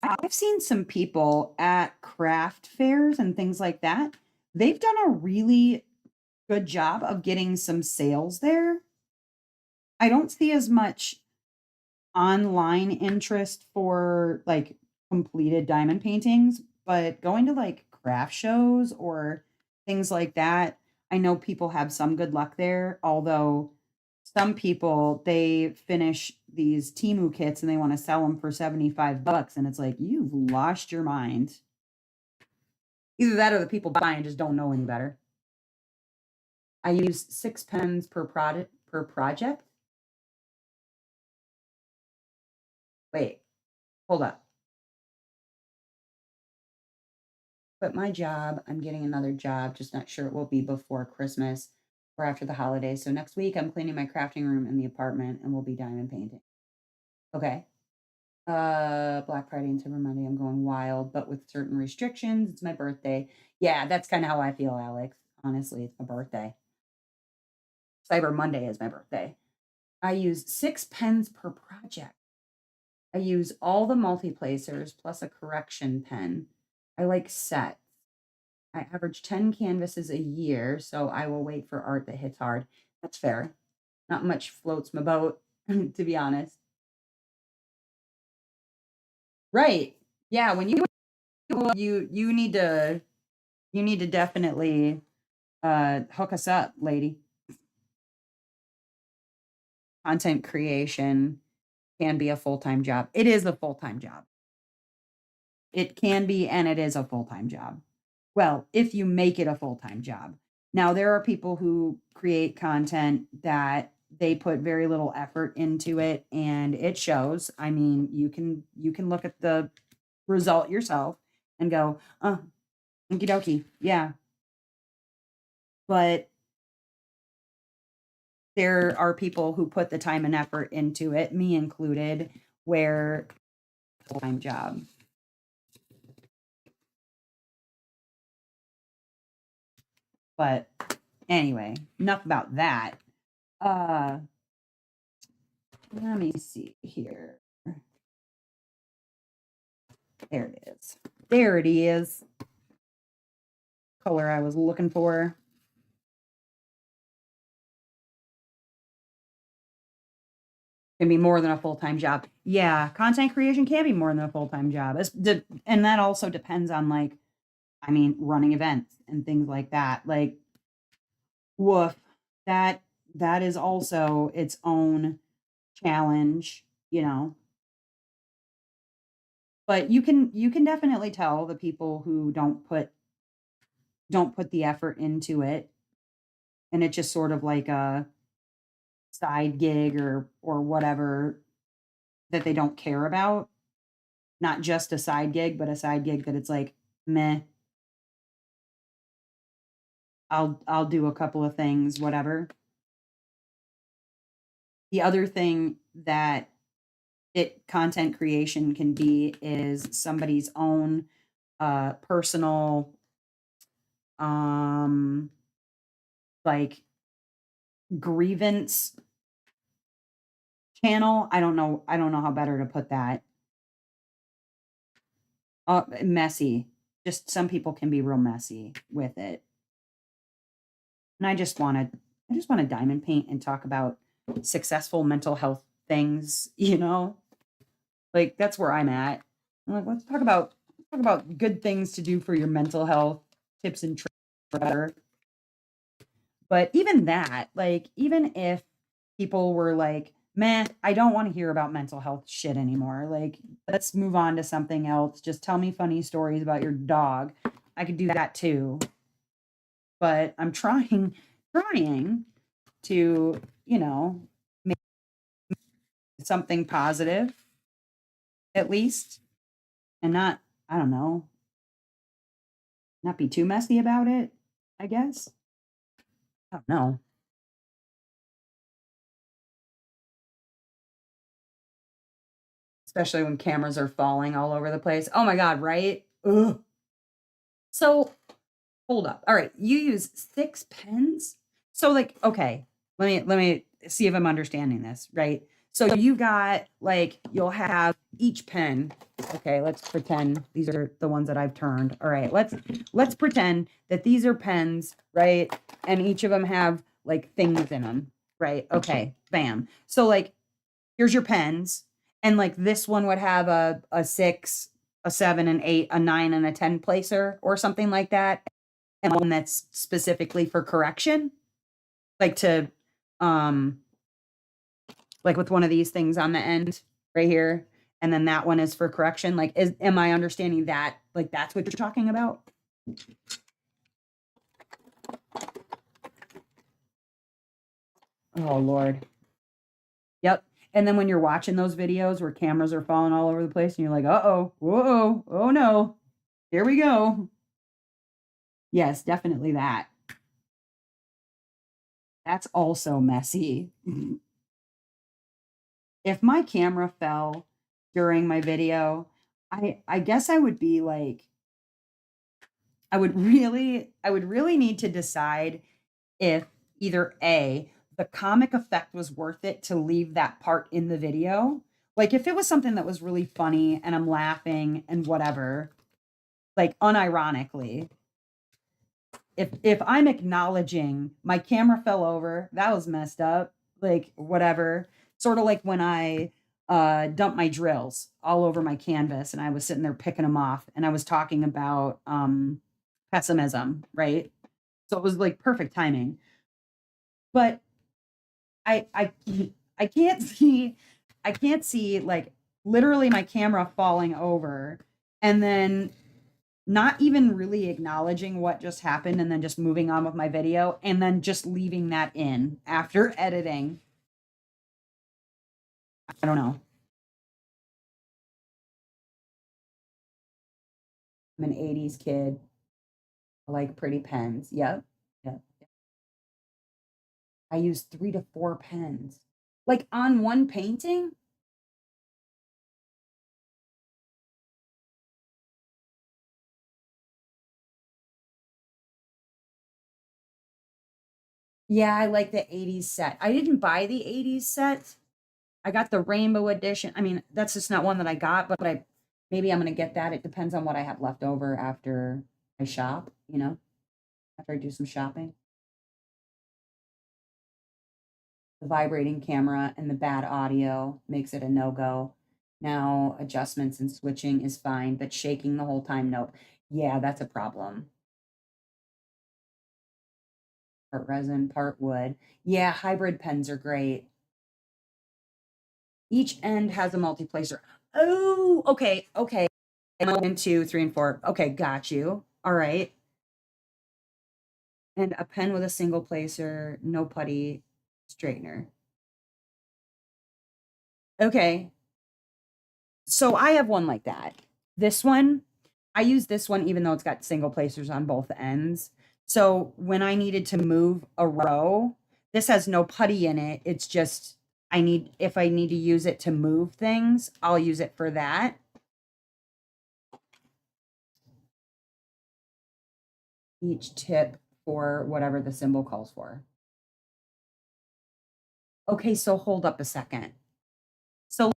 I've seen some people at craft fairs and things like that. They've done a really good job of getting some sales there. I don't see as much online interest for like completed diamond paintings, but going to like craft shows or things like that, I know people have some good luck there. Although some people they finish these Timu kits and they want to sell them for $75, and it's like you've lost your mind. Either that or the people buying just don't know any better. I use 6 pens per project. Wait, hold up. Quit my job. I'm getting another job, just not sure it will be before Christmas. or after the holidays. So next week I'm cleaning my crafting room in the apartment and we'll be diamond painting. Okay. Black Friday and Cyber Monday, I'm going wild, but with certain restrictions. It's my birthday. Yeah, that's kind of how I feel, Alex. Honestly, it's my birthday. Cyber Monday is my birthday. I use 6 pens per project. I use all the multi-placers plus a correction pen. I like sets. I average 10 canvases a year, so I will wait for art that hits hard. That's fair. Not much floats my boat, to be honest. Right. Yeah, when you need to definitely hook us up, lady. Content creation can be a full-time job. It is a full-time job. It can be and it is a full-time job. Well, if you make it a full-time job. Now, there are people who create content that they put very little effort into it and it shows. I mean, you can look at the result yourself and go, "Oh, okie dokie. Yeah." But there are people who put the time and effort into it, me included, where full-time job. But anyway, enough about that. Uh Let me see here. There it is. There it is. Color I was looking for. Can be more than a full-time job. Yeah, content creation can be more than a full-time job. And that also depends on like, I mean, running events and things like that. Like, woof, that that is also its own challenge, you know. But you can definitely tell the people who don't put the effort into it, and it's just sort of like a side gig or whatever that they don't care about. Not just a side gig, but a side gig that it's like, meh, I'll do a couple of things, whatever. The other thing that it content creation can be is somebody's own personal um like grievance channel. I don't know how better to put that. Messy. Just some people can be real messy with it. And I just want to diamond paint and talk about successful mental health things, you know? Like that's where I'm at. I'm like, let's talk about good things to do for your mental health, tips and tricks, whatever. But even that, like, even if people were like, "Man, I don't want to hear about mental health shit anymore. Like, let's move on to something else. Just tell me funny stories about your dog." I could do that too. But I'm trying to, make something positive at least and not, I don't know, not be too messy about it, I guess. I don't know. Especially when cameras are falling all over the place. Oh my god, right? Ugh. So, hold up. All right, you use 6 pens? So, like, okay, let me see if I'm understanding this, right? So you got like you'll have each pen. Okay, let's pretend these are the ones that I've turned. All right, let's pretend that these are pens, right? And each of them have like things in them, right? Okay, bam. So like here's your pens, and like this one would have a 6, a 7, an 8, a 9, and a 10 placer or something like that, and one that's specifically for correction, like to um like with one of these things on the end right here, and then that one is for correction. Like, am I understanding that? Like that's what you're talking about? Oh Lord. Yep. And then when you're watching those videos where cameras are falling all over the place and you're like, uh-oh, whoa, oh no, here we go. Yes, definitely that. That's also messy. If my camera fell during my video, I guess I would be like, I would really need to decide if either A, the comic effect was worth it to leave that part in the video. Like if it was something that was really funny and I'm laughing and whatever, like unironically, if I'm acknowledging my camera fell over, that was messed up, like whatever. Sort of like when I dumped my drills all over my canvas and I was sitting there picking them off and I was talking about pessimism, right? So it was like perfect timing. But I I can't see I can't see like literally my camera falling over and then not even really acknowledging what just happened and then just moving on with my video and then just leaving that in after editing. I don't know. I'm an 80s kid. I like pretty pens. Yep. Yep. I use 3 to 4 pens. Like on one painting? Yeah, I like the 80s set. I didn't buy the 80s set. I got the rainbow edition. I mean, that's just not one that I got, but I maybe I'm gonna get that. It depends on what I have left over after I shop, after I do some shopping. The vibrating camera and the bad audio makes it a no-go. Now, adjustments and switching is fine, but shaking the whole time, nope. Yeah, that's a problem. Part resin, part wood. Yeah, hybrid pens are great. Each end has a multi-placer. Oh, okay, okay. 1, 2, 3, and 4. Okay, got you. All right. And a pen with a single placer, no putty, straightener. Okay. So I have one like that. This one, I use this one even though it's got single placers on both ends. So when I needed to move a row, this has no putty in it. It's just if I need to use it to move things, I'll use it for that. Each tip for whatever the symbol calls for. Okay, so hold up a second. So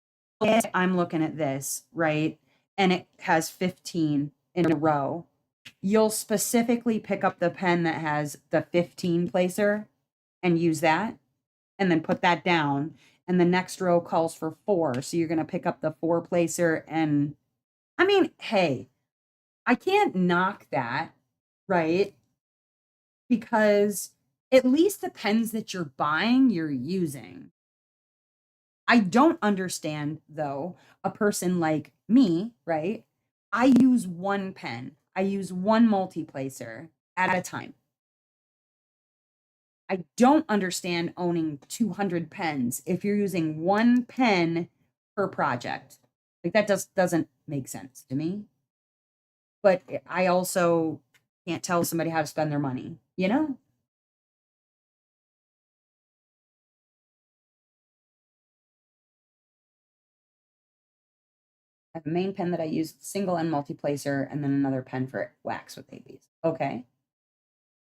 I'm looking at this, right? And it has 15 in a row. You'll specifically pick up the pen that has the 15 placer and use that, and then put that down. And the next row calls for 4. So you're going to pick up the 4 placer. And I mean, hey, I can't knock that, right? Because at least the pens that you're buying, you're using. I don't understand, though, a person like me, right? I use one pen, I use one multi-placer at a time. I don't understand owning 200 pens if you're using one pen per project. Like that doesn't make sense to me. But I also can't tell somebody how to spend their money, you know? I have a main pen that I use single and multi-placer, and then another pen for wax with ABs. Okay.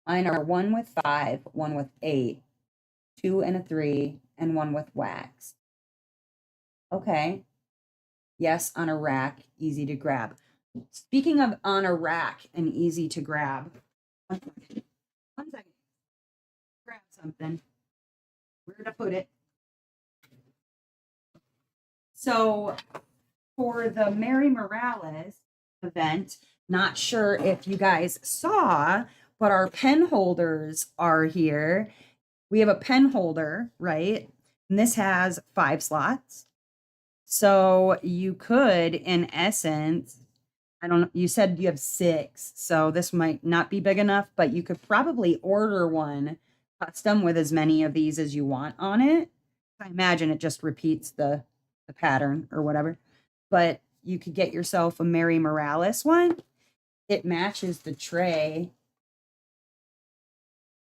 Mine are 1 with 5, 1 with 8, 2 and a 3, and 1 with wax. Okay. Yes, on a rack, easy to grab. Speaking of on a rack and easy to grab, 1 second. 1 second. Grab something. Where to put it? So for the Mary Morales event, not sure if you guys saw, but our pen holders are here. We have a pen holder, right? And this has 5 slots. So you could, in essence, I don't know, you said you have 6, so this might not be big enough, but you could probably order one custom with as many of these as you want on it. I imagine it just repeats the pattern or whatever. But you could get yourself a Mary Morales one. It matches the tray.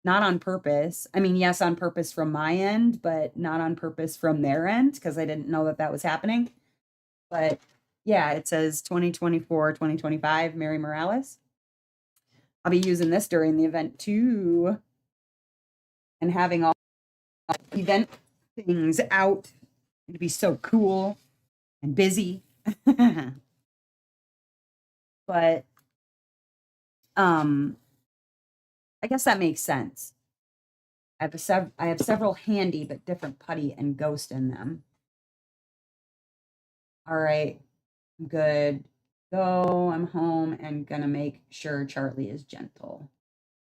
not on purpose. I mean, yes, on purpose from my end, but not on purpose from their end because I didn't know that that was happening. But yeah, it says 2024, 2025, Mary Morales. I'll be using this during the event too and having all event things out. It'd be so cool and busy. But I guess that makes sense. I have several handy but different putty and ghost in them. All right, I'm good. Go, I'm home and gonna make sure Charlie is gentle.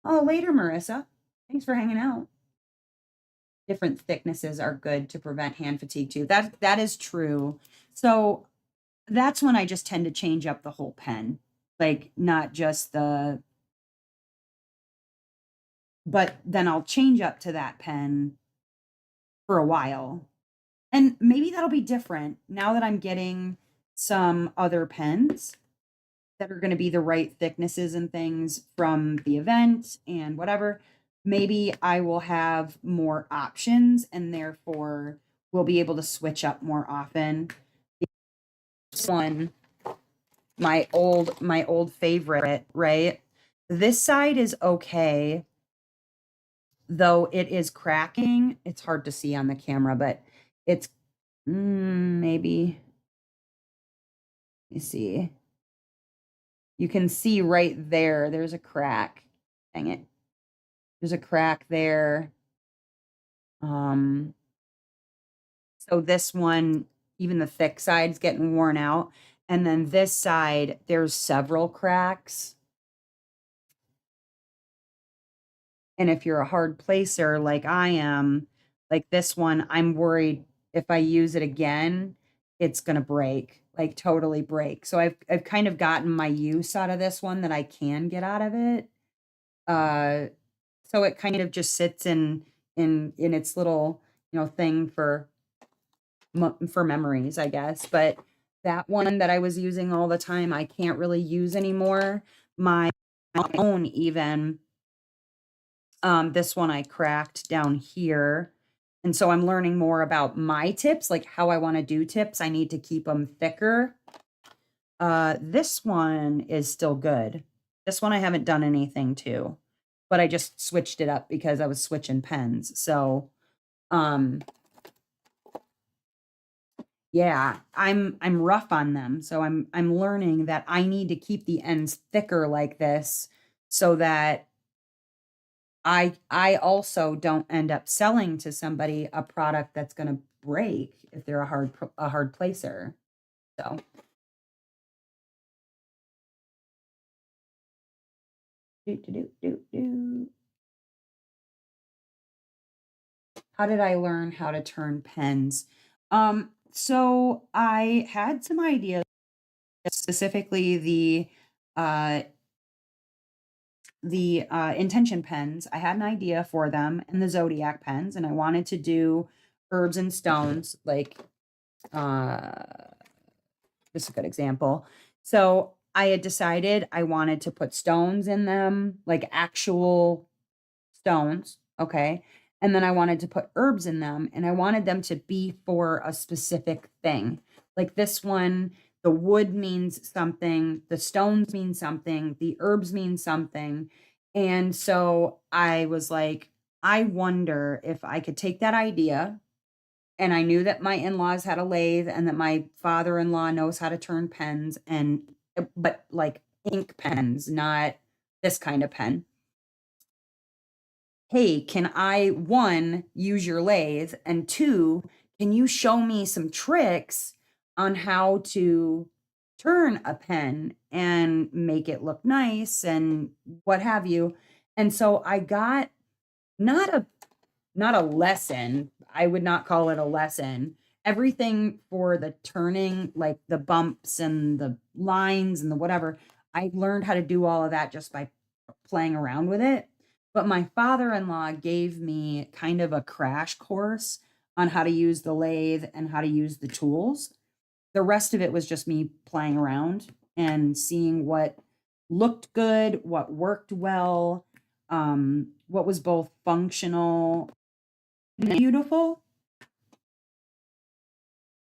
Oh, later, Marissa. Thanks for hanging out. Different thicknesses are good to prevent hand fatigue too. That is true. So that's when I just tend to change up the whole pen, like not just the, but then I'll change up to that pen for a while. And maybe that'll be different now that I'm getting some other pens that are going to be the right thicknesses and things from the event and whatever. Maybe I will have more options and therefore we'll be able to switch up more often. This one, my old favorite, right? This side is okay, though it is cracking. It's hard to see on the camera, but it's maybe, let me see. You can see right there, there's a crack. Dang it. There's a crack there. So this one, even the thick side's getting worn out. And then this side, there's several cracks. And if you're a hard placer like I am, like this one, I'm worried if I use it again, it's gonna break, like totally break. So I've kind of gotten my use out of this one that I can get out of it. So it kind of just sits in its little, thing for memories, I guess. But that one that I was using all the time, I can't really use anymore. My own even, this one I cracked down here. And so I'm learning more about my tips, like how I want to do tips. I need to keep them thicker. This one is still good. This one I haven't done anything to, but I just switched it up because I was switching pens. So, yeah, I'm rough on them. So I'm learning that I need to keep the ends thicker like this so that I also don't end up selling to somebody a product that's going to break if they're a hard placer. So how did I learn how to turn pens? So I had some ideas, specifically uh the intention pens. I had an idea for them and the zodiac pens, and I wanted to do herbs and stones, like uh this is a good example. So I had decided I wanted to put stones in them, like actual stones, okay? And then I wanted to put herbs in them, and I wanted them to be for a specific thing. Like this one, the wood means something, the stones mean something, the herbs mean something. And so I was like, I wonder if I could take that idea, and I knew that my in-laws had a lathe and that my father-in-law knows how to turn pens and but like ink pens, not this kind of pen. Hey, can I, one, use your lathe? And two, can you show me some tricks on how to turn a pen and make it look nice and what have you? And so I got not a not a lesson. I would not call it a lesson. Everything for the turning, like the bumps and the lines and the whatever, I learned how to do all of that just by playing around with it. But my father-in-law gave me kind of a crash course on how to use the lathe and how to use the tools. The rest of it was just me playing around and seeing what looked good, what worked well, what was both functional and beautiful.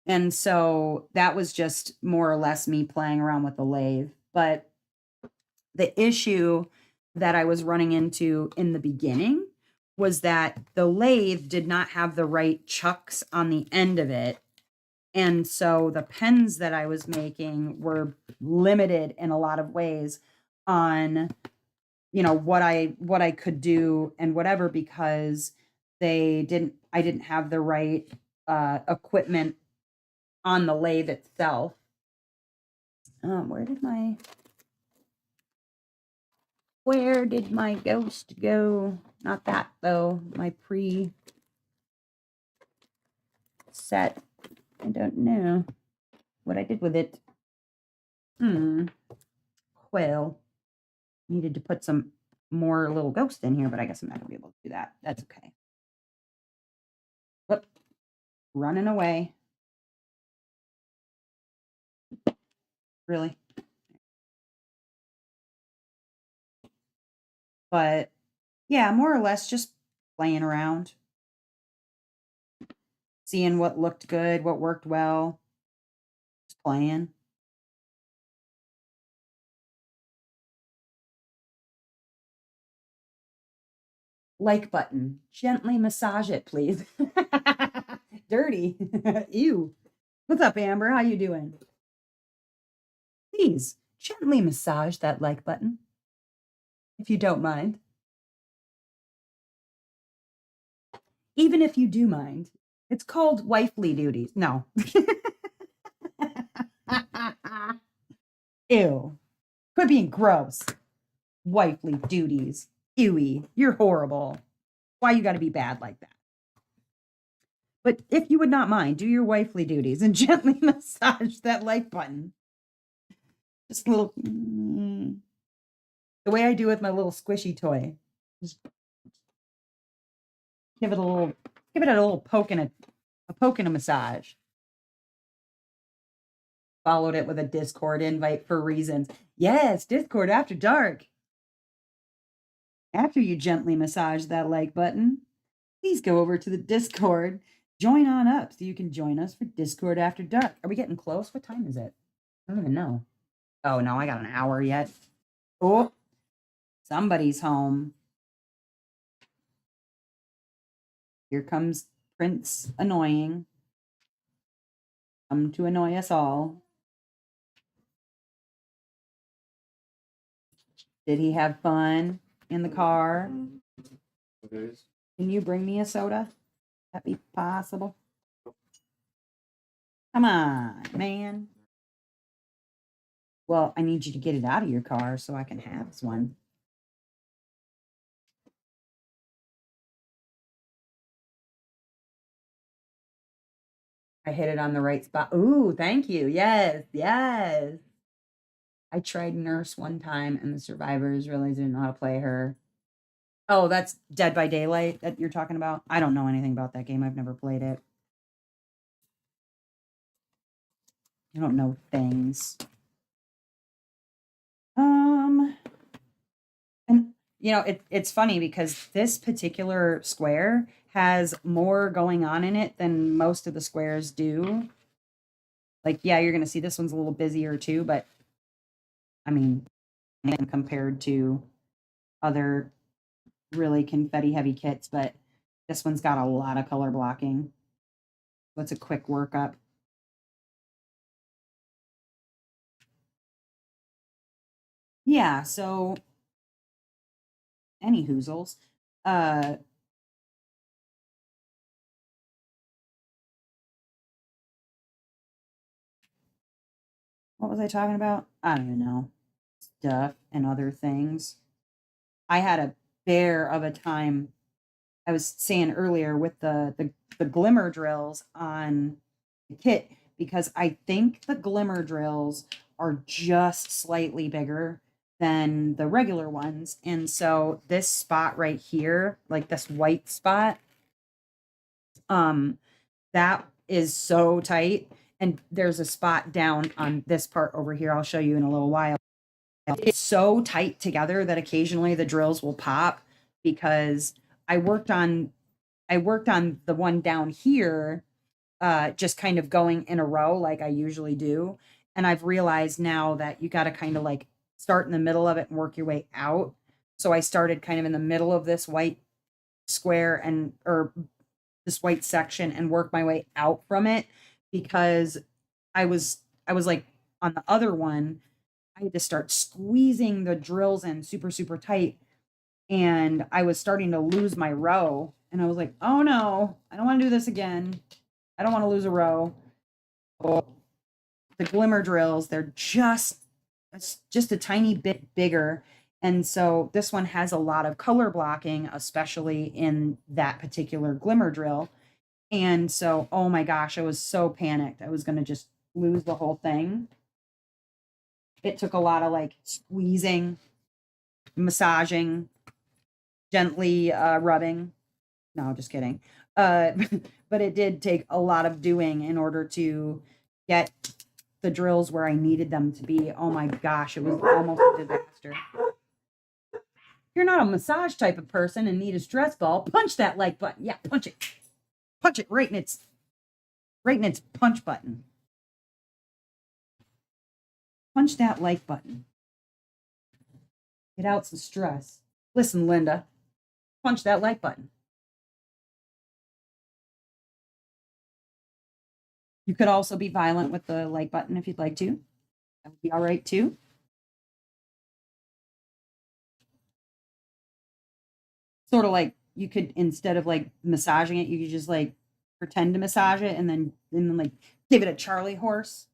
And so that was just more or less me playing around with the lathe. But the issue that I was running into in the beginning was that the lathe did not have the right chucks on the end of it. And so the pens that I was making were limited in a lot of ways on, what I could do and whatever, because I didn't have the right equipment on the lathe itself. Where did my ghost go? Not that though. My set. I don't know what I did with it. Well, needed to put some more little ghost in here, but I guess I'm not gonna be able to do that. That's okay. Whoop. Running away. Really? But yeah, more or less just playing around, seeing what looked good, what worked well, just playing. Like button. Gently massage it, please. Dirty. Ew. What's up, Amber? How you doing? Please gently massage that like button, if you don't mind. Even if you do mind, it's called wifely duties. No. Ew. Quit being gross. Wifely duties. Ewy. You're horrible. Why you gotta be bad like that? But if you would not mind, do your wifely duties and gently massage that like button. Just a little, the way I do with my little squishy toy. Just give it a little poke and a massage. Followed it with a Discord invite for reasons. Yes, Discord after dark. After you gently massage that like button, please go over to the Discord. Join on up so you can join us for Discord after dark. Are we getting close? What time is it? I don't even know. Oh no, I got an hour yet. Oh, somebody's home. Here comes Prince Annoying. Come to annoy us all. Did he have fun in the car? Can you bring me a soda? That be possible? Come on, man. Well, I need you to get it out of your car so I can have one. I hit it on the right spot. Ooh, thank you. Yes, yes. I tried Nurse one time and the survivors really didn't know how to play her. Oh, that's Dead by Daylight that you're talking about? I don't know anything about that game. I've never played it. I don't know things. And it's funny because this particular square has more going on in it than most of the squares do. Like, yeah, you're gonna see this one's a little busier too, but I mean, compared to other really confetti heavy kits, but this one's got a lot of color blocking. What's a quick workup? Yeah, so any hoozles. What was I talking about? I don't even know. Stuff and other things. I had a bear of a time. I was saying earlier with the glimmer drills on the kit, because I think the glimmer drills are just slightly bigger than the regular ones. And so this spot right here, like this white spot, that is so tight. And there's a spot down on this part over here. I'll show you in a little while. It's so tight together that occasionally the drills will pop. because I worked on the one down here, just kind of going in a row like I usually do. And I've realized now that you got to kind of like start in the middle of it and work your way out. So I started kind of in the middle of this white square or this white section and work my way out from it, because I was like on the other one, I had to start squeezing the drills in super, super tight. And I was starting to lose my row. And I was like, oh no, I don't want to do this again. I don't want to lose a row. Oh, the glimmer drills, it's just a tiny bit bigger. And so this one has a lot of color blocking, especially in that particular glimmer drill. And so, oh my gosh, I was so panicked. I was going to just lose the whole thing. It took a lot of like squeezing, massaging, gently rubbing. No, just kidding. But it did take a lot of doing in order to get the drills where I needed them to be. Oh my gosh, it was almost a disaster. If you're not a massage type of person and need a stress ball, punch that like button. Yeah, punch it. Punch it right in its punch button. Punch that like button. Get out some stress. Listen, Linda, punch that like button. You could also be violent with the like button if you'd like to. That would be all right too. Sort of like you could, instead of like massaging it, you could just like pretend to massage it and then like give it a Charlie horse.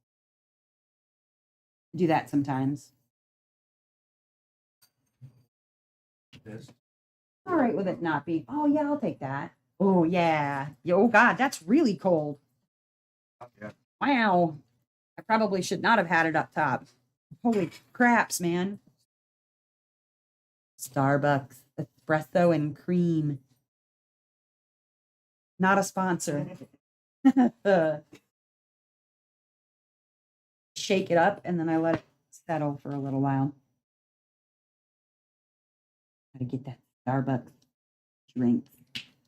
Do that sometimes. This. All right with it not be. Oh yeah, I'll take that. Oh yeah. Oh God, that's really cold. Yeah. Wow. I probably should not have had it up top. Holy craps, man. Starbucks espresso and cream. Not a sponsor. Shake it up and then I let it settle for a little while. Gotta get that Starbucks drink.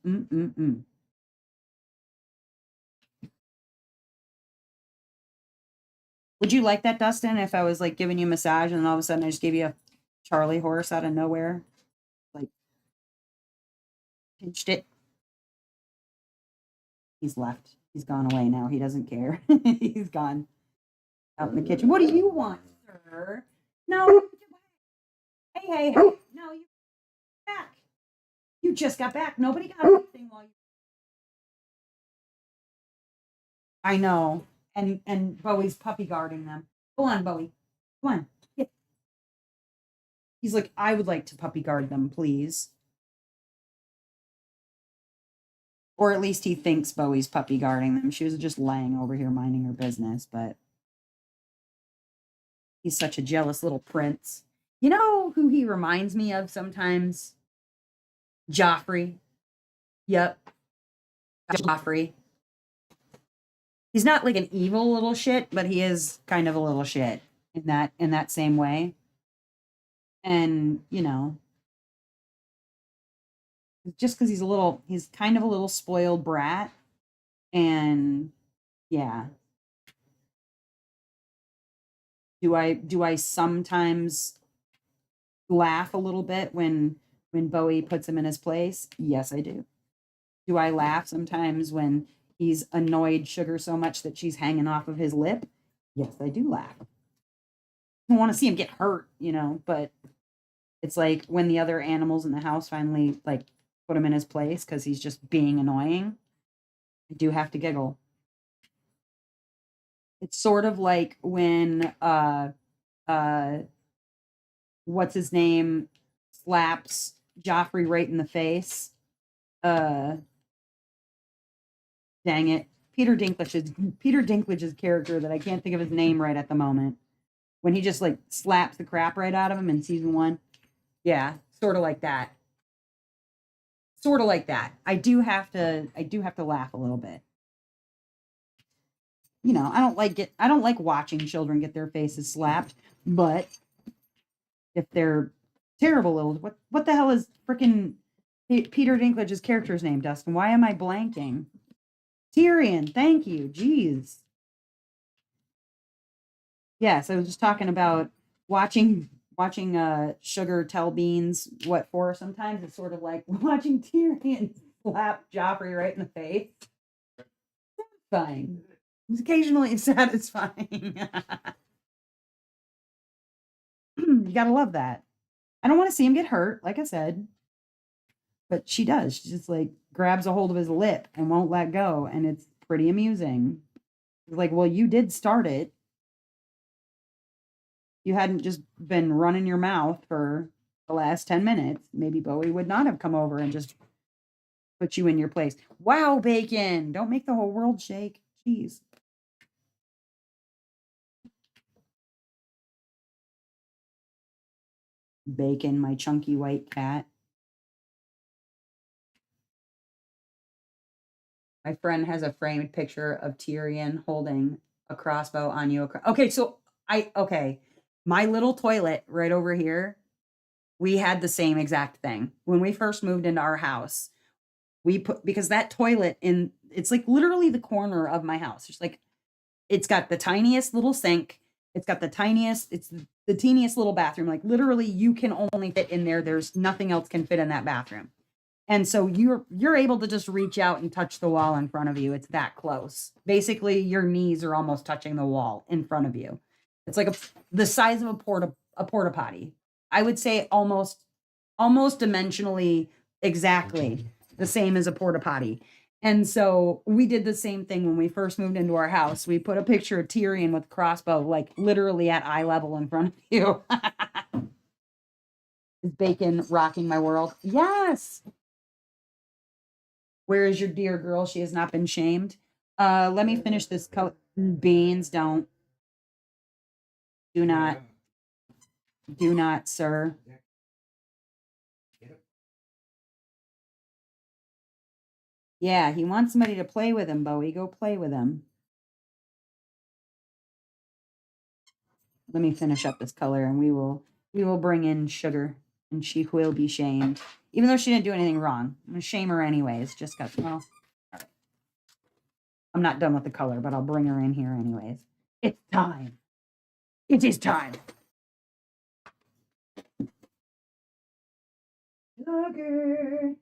Mm-mm-mm. Would you like that, Dustin, if I was like giving you a massage and then all of a sudden I just gave you a Charlie horse out of nowhere? Like pinched it. He's left. He's gone away now. He doesn't care. He's gone out in the kitchen. What do you want, sir? No. Hey, hey, hey. No, you back. You just got back. Nobody got anything while you. I know. And Bowie's puppy guarding them. Go on, Bowie. Come on. Get. He's like, I would like to puppy guard them, please. Or at least he thinks Bowie's puppy guarding them. She was just laying over here minding her business, but he's such a jealous little prince. You know who he reminds me of sometimes? Joffrey. Yep. Joffrey. He's not like an evil little shit, but he is kind of a little shit in that same way. And, you know, just because he's kind of a little spoiled brat. And yeah. Do I sometimes laugh a little bit when Bowie puts him in his place? Yes, I do. Do I laugh sometimes when he's annoyed Sugar so much that she's hanging off of his lip? Yes, I do laugh. I want to see him get hurt, you know, but it's like when the other animals in the house finally like put him in his place because he's just being annoying. I do have to giggle. It's sort of like when what's his name slaps Joffrey right in the face. Dang it. Peter Dinklage's character that I can't think of his name right at the moment. When he just like slaps the crap right out of him in season 1. Yeah, sort of like that. Sort of like that. I do have to laugh a little bit. You know, I don't like watching children get their faces slapped, but if they're terrible little what the hell is freaking Peter Dinklage's character's name, Dustin? Why am I blanking? Tyrion, thank you. Jeez. Yes, I was just talking about watching Sugar tell Beans what for. Sometimes it's sort of like watching Tyrion slap Joffrey right in the face. Satisfying. It's occasionally satisfying. You gotta love that. I don't want to see him get hurt, like I said. But she does. She just like grabs a hold of his lip and won't let go. And it's pretty amusing. It's like, well, you did start it. You hadn't just been running your mouth for the last 10 minutes. Maybe Bowie would not have come over and just put you in your place. Wow, Bacon. Don't make the whole world shake. Jeez. Bacon, my chunky white cat. My friend has a framed picture of Tyrion holding a crossbow on you. Okay, so my little toilet right over here, we had the same exact thing. When we first moved into our house, we put, because that toilet it's like literally the corner of my house. It's got the tiniest little sink. It's got the teeniest little bathroom. Like literally you can only fit in there. There's nothing else can fit in that bathroom. And so you're able to just reach out and touch the wall in front of you. It's that close. Basically, your knees are almost touching the wall in front of you. It's like the size of a porta potty. I would say almost dimensionally exactly the same as a porta potty. And so we did the same thing when we first moved into our house. We put a picture of Tyrion with crossbow, like literally at eye level in front of you. Is Bacon rocking my world? Yes. Where is your dear girl? She has not been shamed. Let me finish this color. Beans, don't. Do not, sir. Yeah, he wants somebody to play with him, Bowie. Go play with him. Let me finish up this color and we will bring in Sugar and she will be shamed. Even though she didn't do anything wrong. I'm gonna shame her anyways. Just got, well, right. I'm not done with the color, but I'll bring her in here anyways. It's time. It is time. Sugar.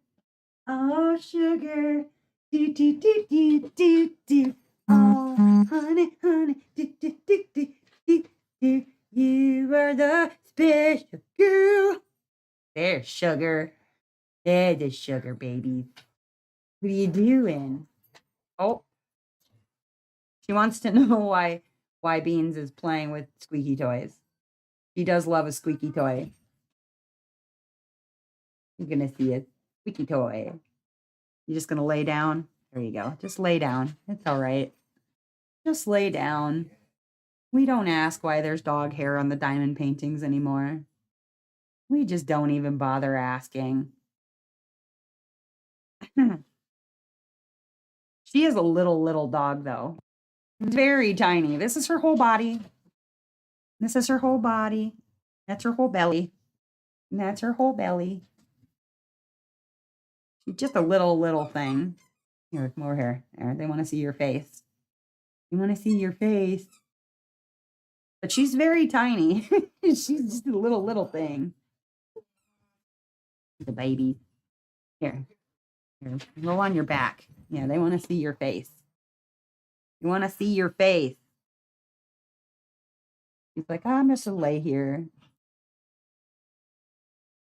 Oh, sugar. Do, do, do, do, do, do. Oh, honey, honey. Do, do, do, do, do, do. You are the special girl. There's Sugar. There's the Sugar, baby. What are you doing? Oh. She wants to know why Beans is playing with squeaky toys. She does love a squeaky toy. You're gonna see a squeaky toy. You're just gonna lay down. There you go. Just lay down. It's all right. Just lay down. We don't ask why there's dog hair on the diamond paintings anymore. We just don't even bother asking. She is a little dog, though. Very tiny. This is her whole body. This is her whole body. That's her whole belly. And that's her whole belly. She's just a little thing. Here, more hair. There, they want to see your face. You want to see your face. But she's very tiny. She's just a little thing. The baby. Here, roll on your back. Yeah, they want to see your face. You want to see your face. She's like, I'm just gonna lay here.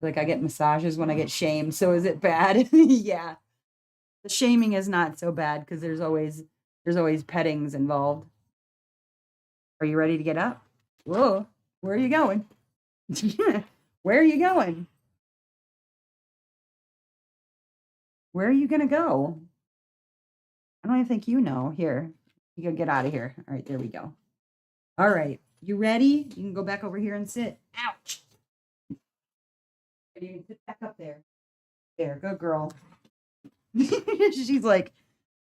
Like I get massages when I get shamed. So is it bad? Yeah. The shaming is not so bad because there's always pettings involved. Are you ready to get up? Whoa, where are you going? Where are you going? Where are you gonna go? I don't even think you know. Here, you gotta get out of here. All right, there we go. All right, you ready? You can go back over here and sit. Ouch. You can sit back up there. There, good girl. She's like,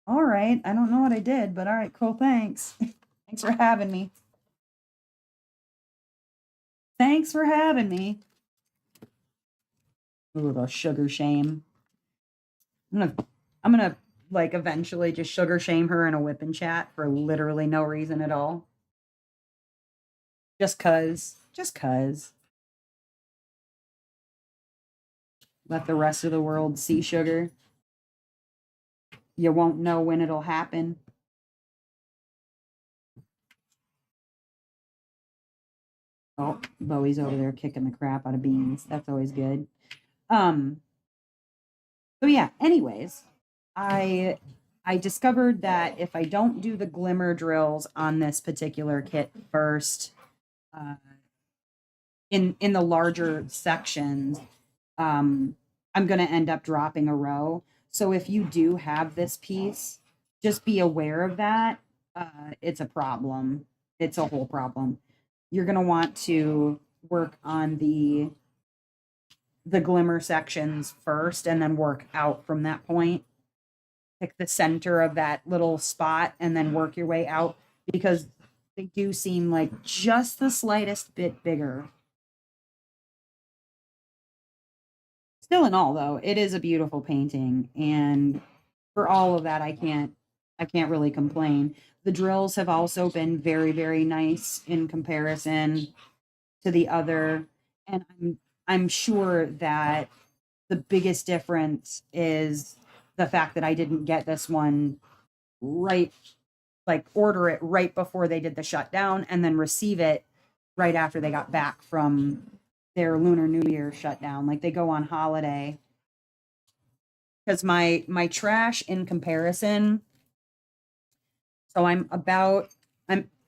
all right, I don't know what I did, but all right, cool, thanks. Thanks for having me. Thanks for having me. Ooh, the sugar shame. I'm gonna like eventually just sugar shame her in a whip and chat for literally no reason at all. Just cause. Just cause. Let the rest of the world see sugar. You won't know when it'll happen. Oh, Bowie's over there kicking the crap out of beans. That's always good. So yeah, anyways, I discovered that if I don't do the glimmer drills on this particular kit first, in the larger sections, I'm going to end up dropping a row. So if you do have this piece, just be aware of that. It's a problem. It's a whole problem. You're going to want to work on the glimmer sections first and then work out from that point. Pick the center of that little spot and then work your way out, because they do seem like just the slightest bit bigger. Still in all, though, it is a beautiful painting, and for all of that, I can't really complain. The drills have also been very, very nice in comparison to the other, and I'm sure that the biggest difference is the fact that I didn't get this one right, like order it right before they did the shutdown and then receive it right after they got back from their Lunar New Year shutdown. Like they go on holiday. Because my trash in comparison, so I'm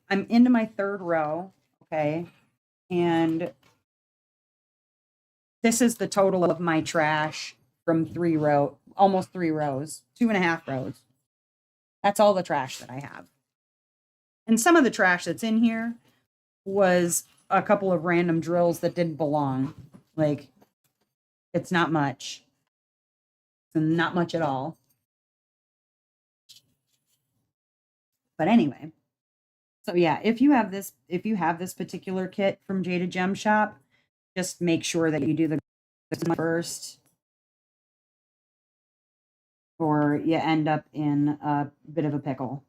into my third row, okay, and this is the total of my trash from almost 3 rows, 2.5 rows. That's all the trash that I have. And some of the trash that's in here was a couple of random drills that didn't belong. Like, it's not much. It's not much at all. But anyway, so yeah, if you have this particular kit from Jada Gem Shop, just make sure that you do the first, or you end up in a bit of a pickle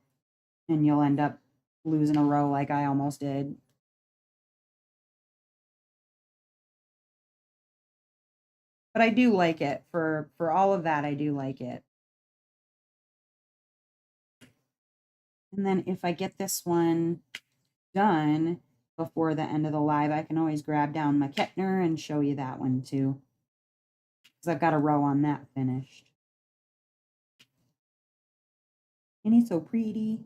and you'll end up losing a row like I almost did. But I do like it for all of that. I do like it. And then if I get this one done before the end of the live, I can always grab down my Kettner and show you that one too, because I've got a row on that finished. And he's so pretty.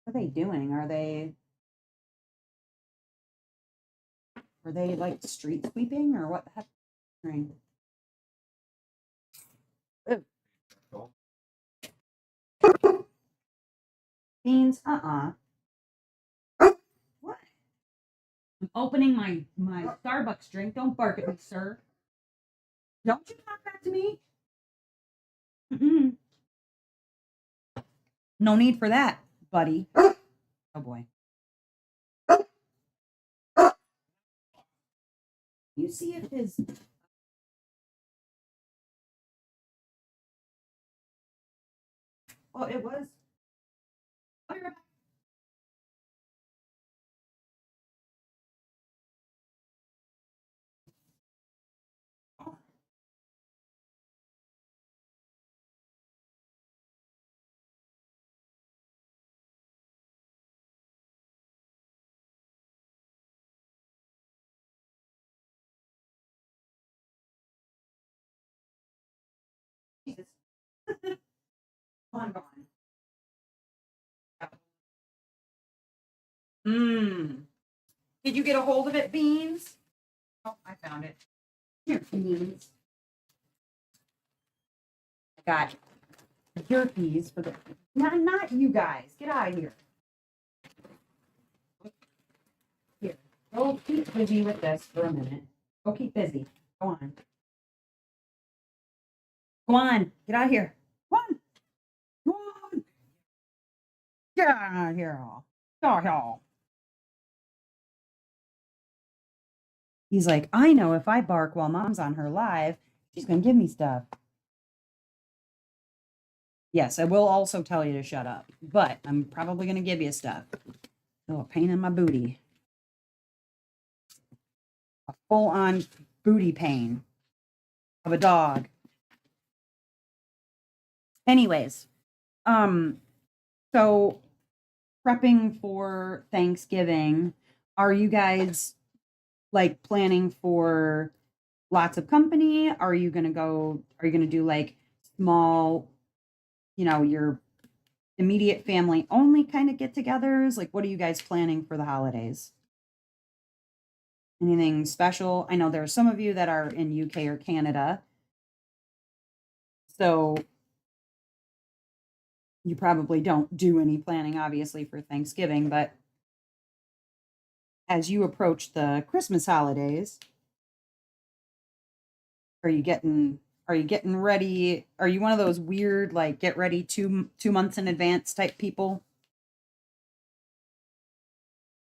What are they doing? Are they like street sweeping or what the heck? Beans, What? I'm opening my Starbucks drink. Don't bark at me, sir. Don't you talk back to me. Mm-mm. No need for that, buddy. Oh boy. You see if his it was. Jesus. Come on. Did you get a hold of it, Beans? Oh, I found it. Here, Beans. I got jerkies for the. Not you guys. Get out of here. Here. Go keep busy with this for a minute. Go keep busy. Go on. Go on. Get out of here. Come on. Come on. Get out of here. Oh, he's like, I know if I bark while mom's on her live, she's going to give me stuff. Yes, I will also tell you to shut up, but I'm probably going to give you stuff. Oh, a pain in my booty. A full on booty pain of a dog. Anyways, so prepping for Thanksgiving, are you guys like planning for lots of company? Are you going to do like small, your immediate family only kind of get-togethers? Like, what are you guys planning for the holidays? Anything special? I know there are some of you that are in UK or Canada, so you probably don't do any planning, obviously, for Thanksgiving. But as you approach the Christmas holidays, are you getting ready? Are you one of those weird like get ready 2 months in advance type people?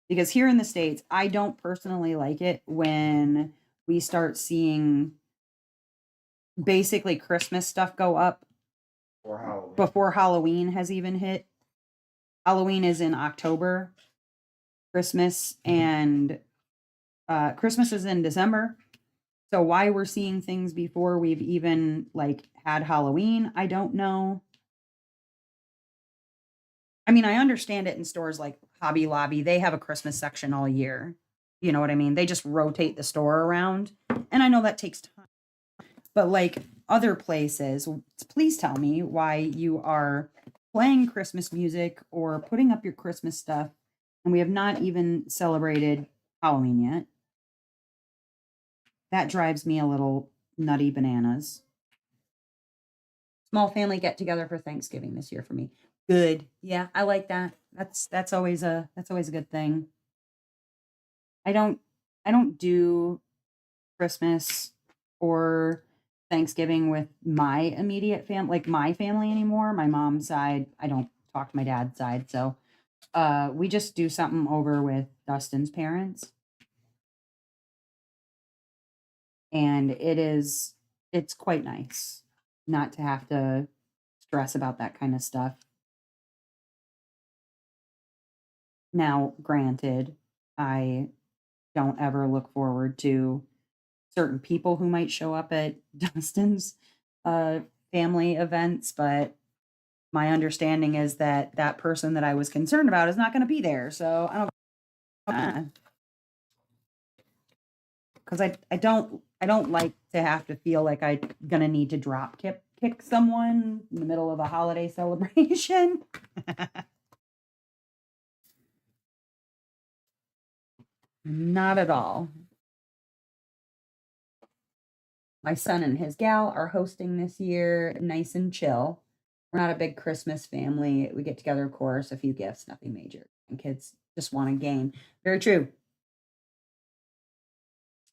Because here in the States, I don't personally like it when we start seeing basically Christmas stuff go up Or Halloween. before Halloween has even hit. Halloween is in October. Christmas is in December. So why we're seeing things before we've even like had Halloween, I don't know. I mean, I understand it in stores like Hobby Lobby. They have a Christmas section all year. You know what I mean? They just rotate the store around. And I know that takes time. But like other places, please tell me why you are playing Christmas music or putting up your Christmas stuff and we have not even celebrated Halloween yet. That drives me a little nutty bananas. Small family get together for Thanksgiving this year for me. Good. Yeah, I like that. That's always a good thing. I don't do Christmas or Thanksgiving with my immediate like my family anymore. My mom's side, I don't talk to my dad's side. So we just do something over with Dustin's parents. And it's quite nice not to have to stress about that kind of stuff. Now, granted, I don't ever look forward to certain people who might show up at Dustin's uh, family events, but my understanding is that that person that I was concerned about is not going to be there. So I don't, because I don't like to have to feel like I'm gonna need to drop kick someone in the middle of a holiday celebration. Not at all. My son and his gal are hosting this year, nice and chill. We're not a big Christmas family. We get together, of course, a few gifts, nothing major. And kids just want a game. Very true.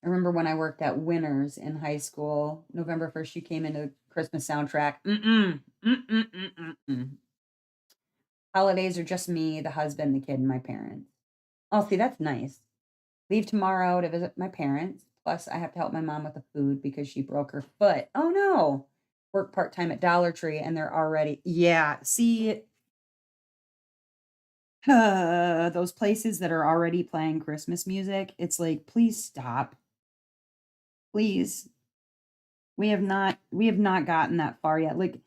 I remember when I worked at Winners in high school, November 1st, you came into the Christmas soundtrack. Holidays are just me, the husband, the kid, and my parents. Oh, see, that's nice. Leave tomorrow to visit my parents. Plus, I have to help my mom with the food because she broke her foot. Oh no. Work part time at Dollar Tree and they're already, yeah. See, those places that are already playing Christmas music, it's like, please stop. Please. We have not gotten that far yet. Like,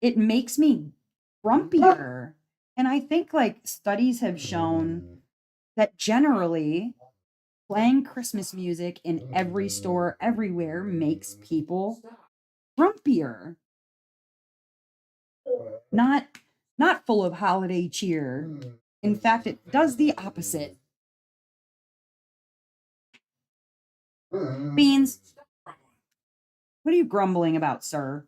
it makes me grumpier. And I think like studies have shown that generally playing Christmas music in every store everywhere makes people grumpier. Not full of holiday cheer. In fact, it does the opposite. Beans, what are you grumbling about, sir?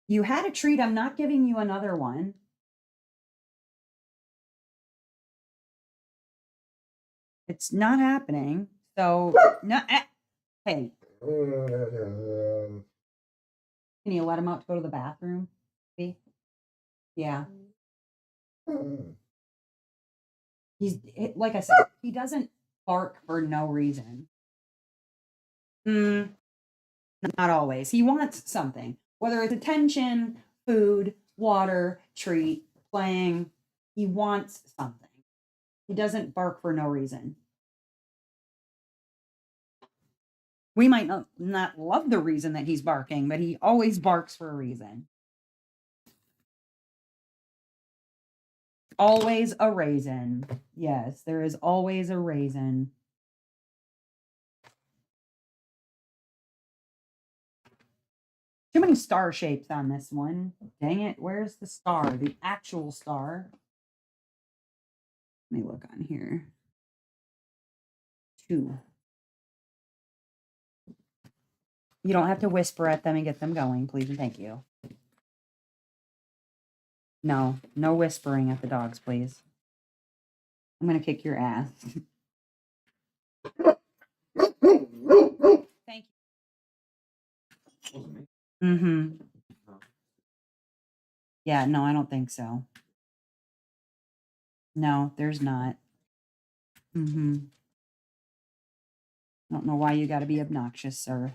You had a treat. I'm not giving you another one. It's not happening. So, no, hey, can you let him out to go to the bathroom? Maybe. Yeah. Like I said, he doesn't bark for no reason. Mm, not always. He wants something, whether it's attention, food, water, treat, playing. He wants something. He doesn't bark for no reason. We might not love the reason that he's barking, but he always barks for a reason. Always a raisin. Yes, there is always a raisin. Too many star shapes on this one. Dang it. Where's the star? The actual star. Let me look on here. 2. You don't have to whisper at them and get them going, please and thank you. No, no whispering at the dogs, please. I'm going to kick your ass. Thank you. Mm-hmm. Yeah, no, I don't think so. No, there's not. Mm-hmm. I don't know why you got to be obnoxious, sir.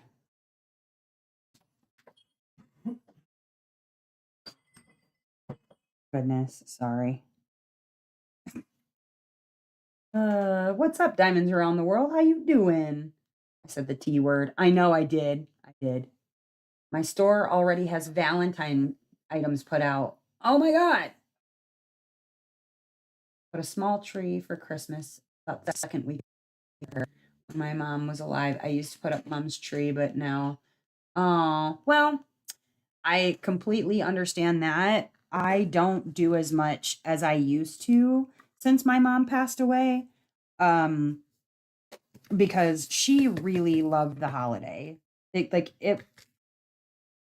Goodness, sorry. What's up, diamonds around the world? How you doing? I said the T word. I know I did. I did. My store already has Valentine items put out. Oh my God. Put a small tree for Christmas about the second week here. When my mom was alive, I used to put up mom's tree, but now, oh, well, I completely understand that. I don't do as much as I used to since my mom passed away. Um, because she really loved the holiday.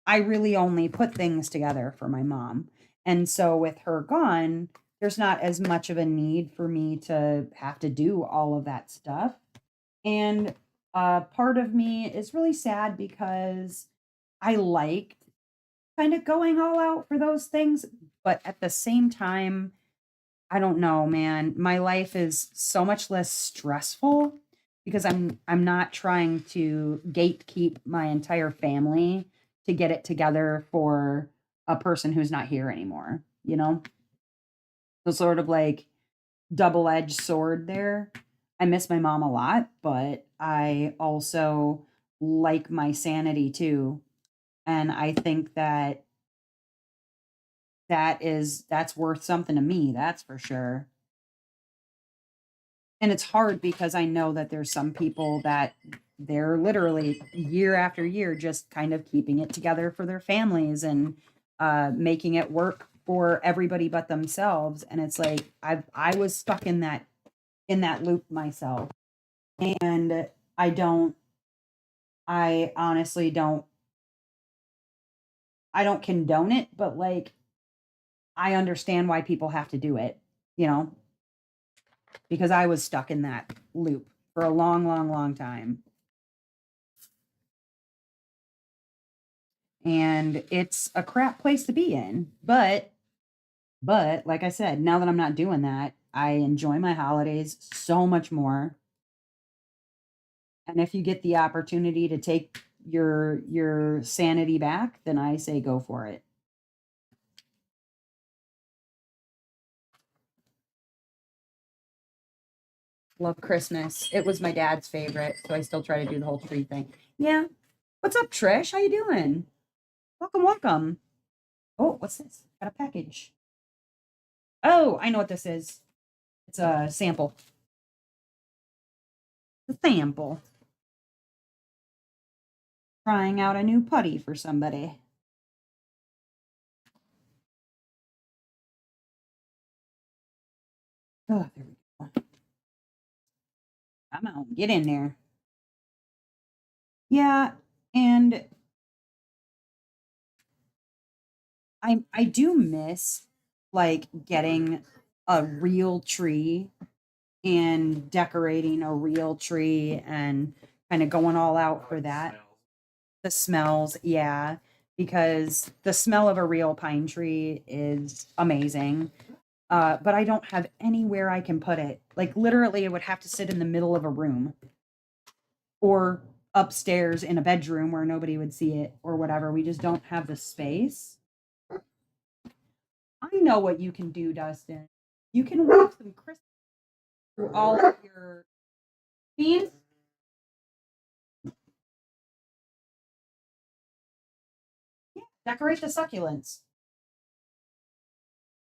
I really only put things together for my mom. And so with her gone, there's not as much of a need for me to have to do all of that stuff. And part of me is really sad because I liked kind of going all out for those things, but at the same time, I don't know, man. My life is so much less stressful because I'm not trying to gatekeep my entire family to get it together for a person who's not here anymore, you know? So sort of like double-edged sword there. I miss my mom a lot, but I also like my sanity too. And I think that that's worth something to me, that's for sure. And it's hard because I know that there's some people that they're literally year after year just kind of keeping it together for their families and making it work for everybody but themselves. And it's like I was stuck in that loop myself. And I honestly don't condone it, but like I understand why people have to do it, you know, because I was stuck in that loop for a long, long, long time. And it's a crap place to be in. But like I said, now that I'm not doing that, I enjoy my holidays so much more. And if you get the opportunity to take your sanity back, then I say go for it. Love Christmas. It was my dad's favorite, so I still try to do the whole tree thing. Yeah. What's up, Trish? How you doing? Welcome, welcome. Oh, what's this? Got a package. Oh, I know what this is. It's a sample. A sample. Trying out a new putty for somebody. Oh, there we go. Come on, get in there. Yeah, and I do miss like getting a real tree and decorating a real tree and kind of going all out for that. The smells, yeah. because the smell of a real pine tree is amazing. But I don't have anywhere I can put it. Like literally, it would have to sit in the middle of a room or upstairs in a bedroom where nobody would see it or whatever. We just don't have the space. I know what you can do, Dustin. You can weave some crystals through all of your beans. Yeah, decorate the succulents.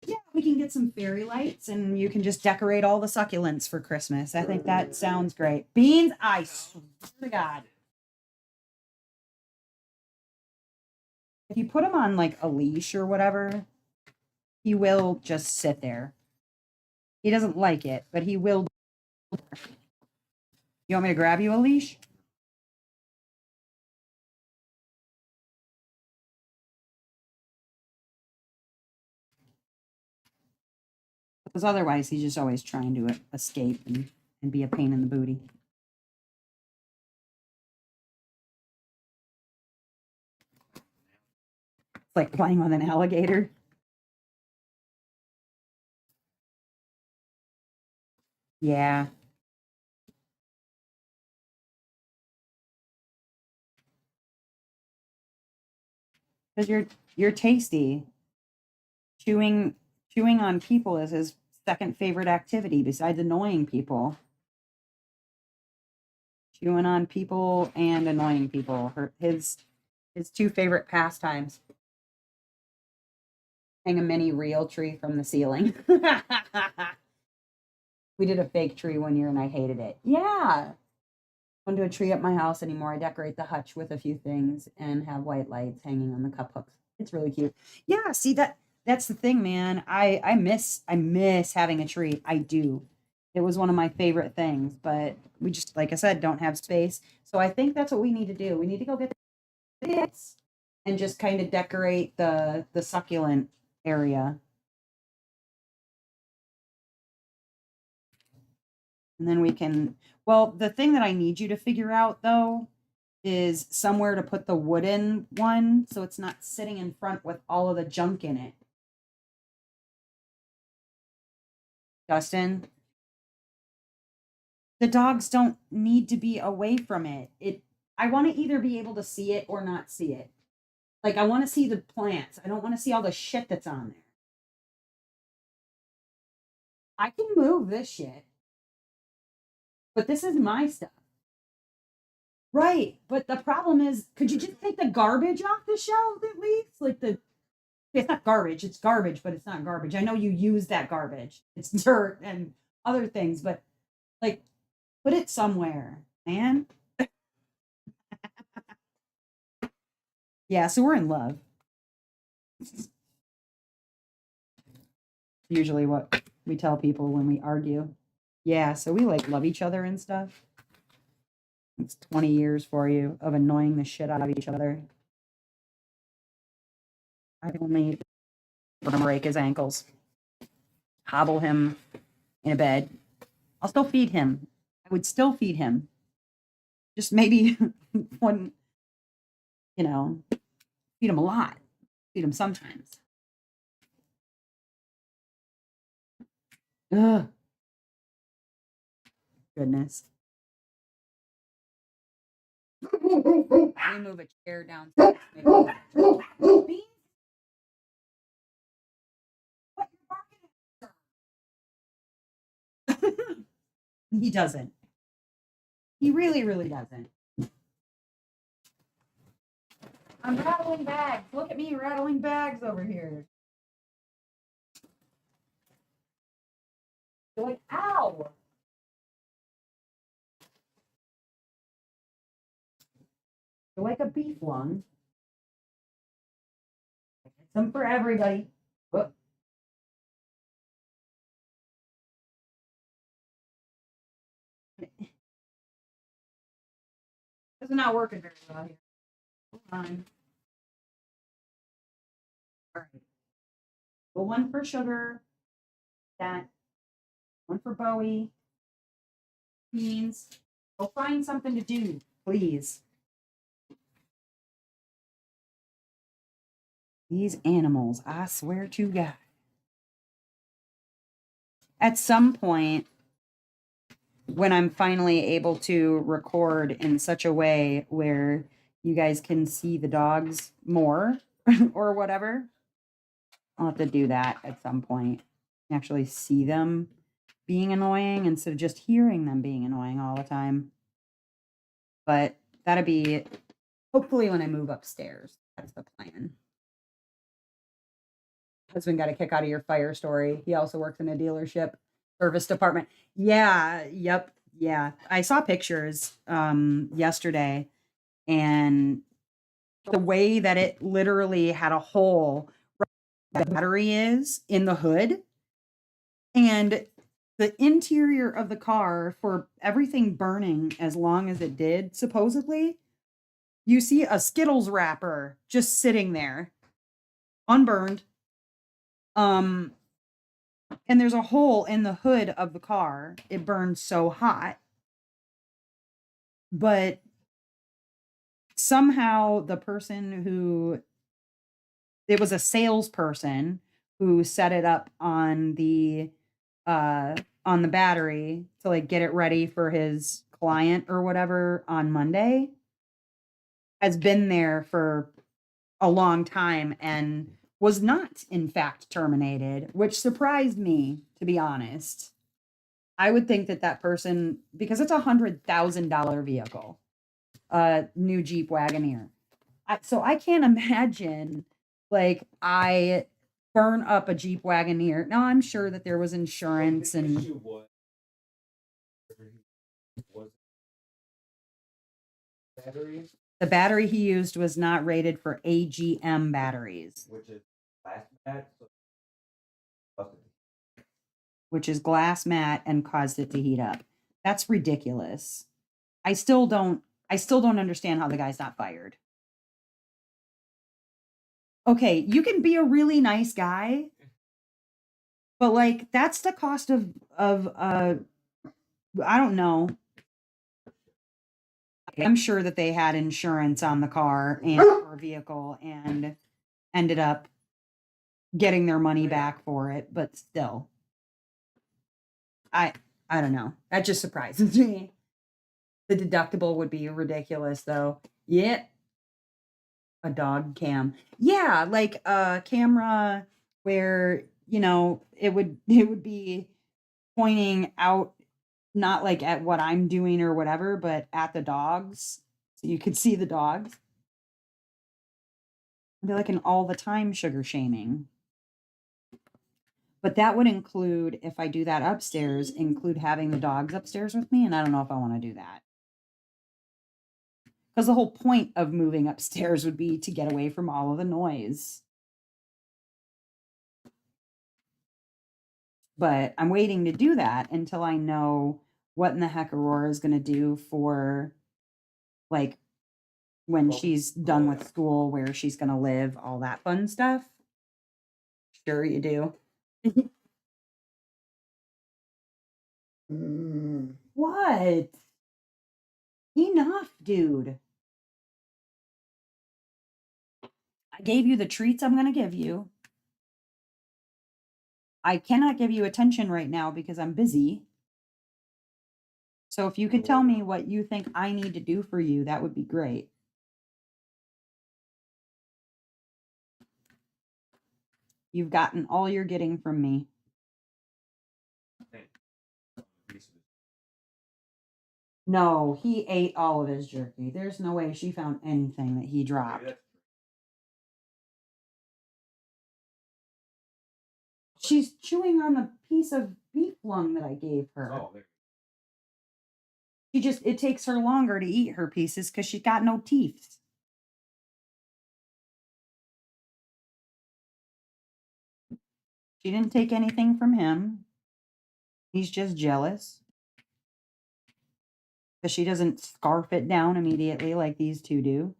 Yeah, we can get some fairy lights and you can just decorate all the succulents for Christmas. I think that sounds great. Beans, I swear to God. If you put him on like a leash or whatever, he will just sit there. He doesn't like it, but he will. You want me to grab you a leash? Because otherwise, he's just always trying to escape and be a pain in the booty. It's like playing with an alligator. Yeah. Because you're tasty. Chewing on people is his second favorite activity besides annoying people. Chewing on people and annoying people. His two favorite pastimes. Hang a mini real tree from the ceiling. We did a fake tree one year and I hated it. Yeah. Don't do a tree at my house anymore. I decorate the hutch with a few things and have white lights hanging on the cup hooks. It's really cute. Yeah, see that's the thing, man. I miss having a tree. I do. It was one of my favorite things, but we just like I said don't have space. So I think that's what we need to do. We need to go get the kits and just kind of decorate the succulent area. And then we can well, the thing that I need you to figure out though is somewhere to put the wooden one so it's not sitting in front with all of the junk in it. Dustin, the dogs don't need to be away from it. I want to either be able to see it or not see it. Like I want to see the plants. I don't want to see all the shit that's on there. I can move this shit, but this is my stuff. Right. But the problem is, could you just take the garbage off the shelf at least? Like it's not garbage, it's garbage, but it's not garbage. I know you use that garbage. It's dirt and other things, but like put it somewhere, man. Yeah, so we're in love. Usually what we tell people when we argue. Yeah, so we like love each other and stuff. It's 20 years for you of annoying the shit out of each other. I only break his ankles, hobble him in a bed. I'll still feed him. I would still feed him. Just maybe when, feed him a lot. Feed him sometimes. Ugh. Goodness. Let me move a chair down. He doesn't. He really, really doesn't. I'm rattling bags. Look at me rattling bags over here. You're like, ow. You're like a beef lung. Some for everybody. Whoop. This is not working very well here. Hold on. All right. Well, one for sugar. That. One for Bowie. Beans. Go find something to do, please. These animals, I swear to God. At some point, when I'm finally able to record in such a way where you guys can see the dogs more or whatever, I'll have to do that at some point. Actually see them being annoying instead of just hearing them being annoying all the time. But that'll be hopefully when I move upstairs. That's the plan. Husband got a kick out of your fire story. He also works in a dealership service department. Yeah, yep, yeah. I saw pictures yesterday, and the way that it literally had a hole where the battery is in the hood, and the interior of the car, for everything burning as long as it did, supposedly, you see a Skittles wrapper just sitting there, unburned. Um, and there's a hole in the hood of the car. It burned so hot. But somehow the person who, it was a salesperson who set it up on the battery to like get it ready for his client or whatever on Monday, has been there for a long time and was not in fact terminated, which surprised me, to be honest. I would think that that person, because it's $100,000 vehicle, a new Jeep Wagoneer. So I can't imagine like I burn up a Jeep Wagoneer. Now I'm sure that there was insurance and Batteries, the battery he used was not rated for AGM batteries, which is glass mat, which is glass mat, and caused it to heat up. That's ridiculous. I still don't understand how the guy's not fired. Okay, you can be a really nice guy, but like that's the cost of I don't know. I'm sure that they had insurance on the car and or vehicle and ended up getting their money back for it, but still. I I don't know. That just surprises me. The deductible would be ridiculous though. Yeah, a dog cam. Yeah, like a camera where, it would be pointing out not like at what I'm doing or whatever, but at the dogs. So you could see the dogs. It'd be like an all the time sugar shaming. But that would include, if I do that upstairs, include having the dogs upstairs with me. And I don't know if I want to do that. Because the whole point of moving upstairs would be to get away from all of the noise. But I'm waiting to do that until I know what in the heck Aurora is going to do for like when she's done with school, where she's going to live, all that fun stuff. Sure, you do. What? Enough, dude. I gave you the treats I'm going to give you. I cannot give you attention right now because I'm busy. So if you could tell me what you think I need to do for you, that would be great. You've gotten all you're getting from me. No, he ate all of his jerky. There's no way she found anything that he dropped. She's chewing on the piece of beef lung that I gave her. Oh, It takes her longer to eat her pieces because she's got no teeth. She didn't take anything from him. He's just jealous because she doesn't scarf it down immediately like these two do.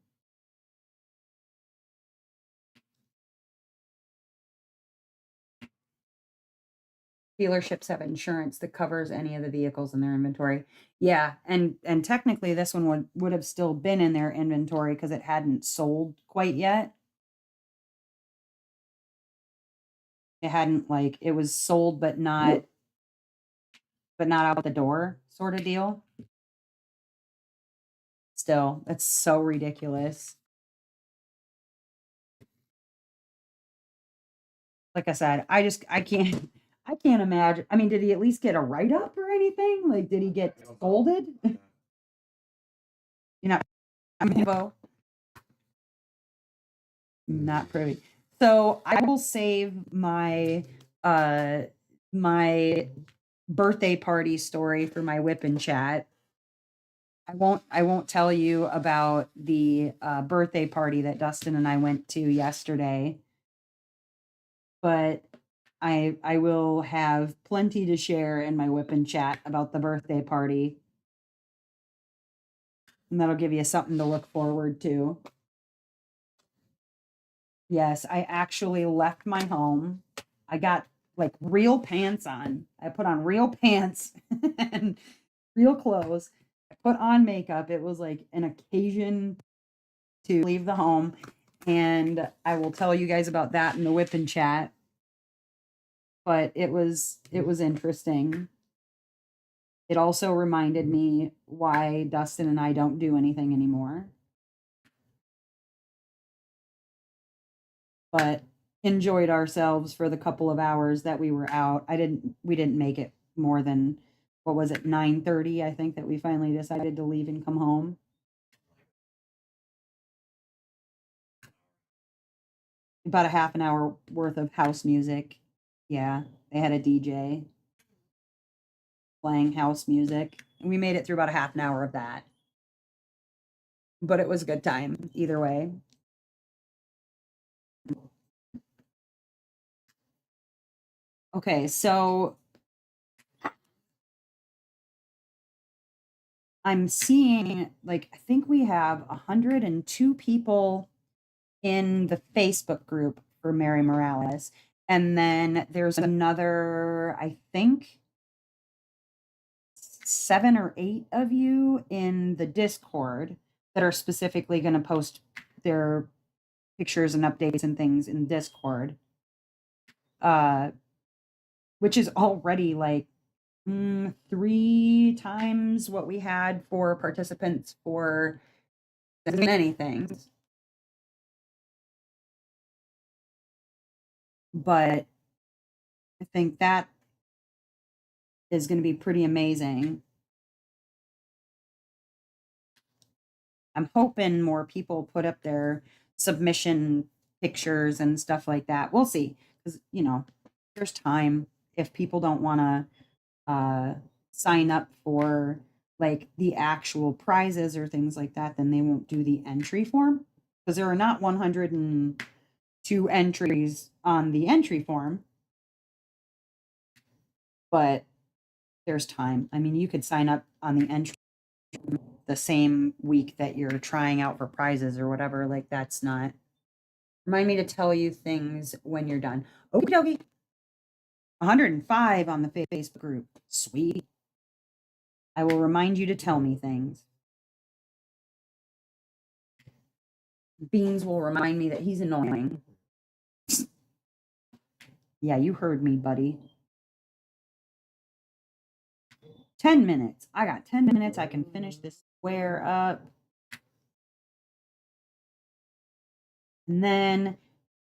Dealerships have insurance that covers any of the vehicles in their inventory. Yeah, and technically this one would have still been in their inventory because it hadn't sold quite yet. It hadn't like it was sold but not out the door sort of deal. Still, that's so ridiculous. Like I said, I can't imagine. I mean, did he at least get a write up or anything? Like, did he get scolded? You know, I'm not privy. So I will save uh my birthday party story for my whip and chat. I won't tell you about the birthday party that Dustin and I went to yesterday, but I will have plenty to share in my whip and chat about the birthday party, and that'll give you something to look forward to. Yes, I actually left my home. I got like real pants on. I put on real pants and real clothes. I put on makeup. It was like an occasion to leave the home. And I will tell you guys about that in the whip and chat. But it was interesting. It also reminded me why Dustin and I don't do anything anymore. But enjoyed ourselves for the couple of hours that we were out. We didn't make it more than what was it, 9:30, I think, that we finally decided to leave and come home. About a half an hour worth of house music. Yeah, they had a DJ playing house music. And we made it through about a half an hour of that. But it was a good time either way. Okay, so I'm seeing like I think we have 102 people in the Facebook group for Mary Morales. And then there's another, I think, 7 or 8 of you in the Discord that are specifically going to post their pictures and updates and things in Discord, uh, which is already like 3 times what we had for participants for anything. But I think that is going to be pretty amazing. I'm hoping more people put up their submission pictures and stuff like that. We'll see. Because, there's time. If people don't want to sign up for like the actual prizes or things like that, then they won't do the entry form. Because there are not 102 entries on the entry form. But there's time. I mean, you could sign up on the entry the same week that you're trying out for prizes or whatever. Like, that's not. Remind me to tell you things when you're done. Okie dokie. 105 on the Facebook group. Sweet. I will remind you to tell me things. Beans will remind me that he's annoying. Yeah, you heard me, buddy. 10 minutes. I got 10 minutes. I can finish this square up. And then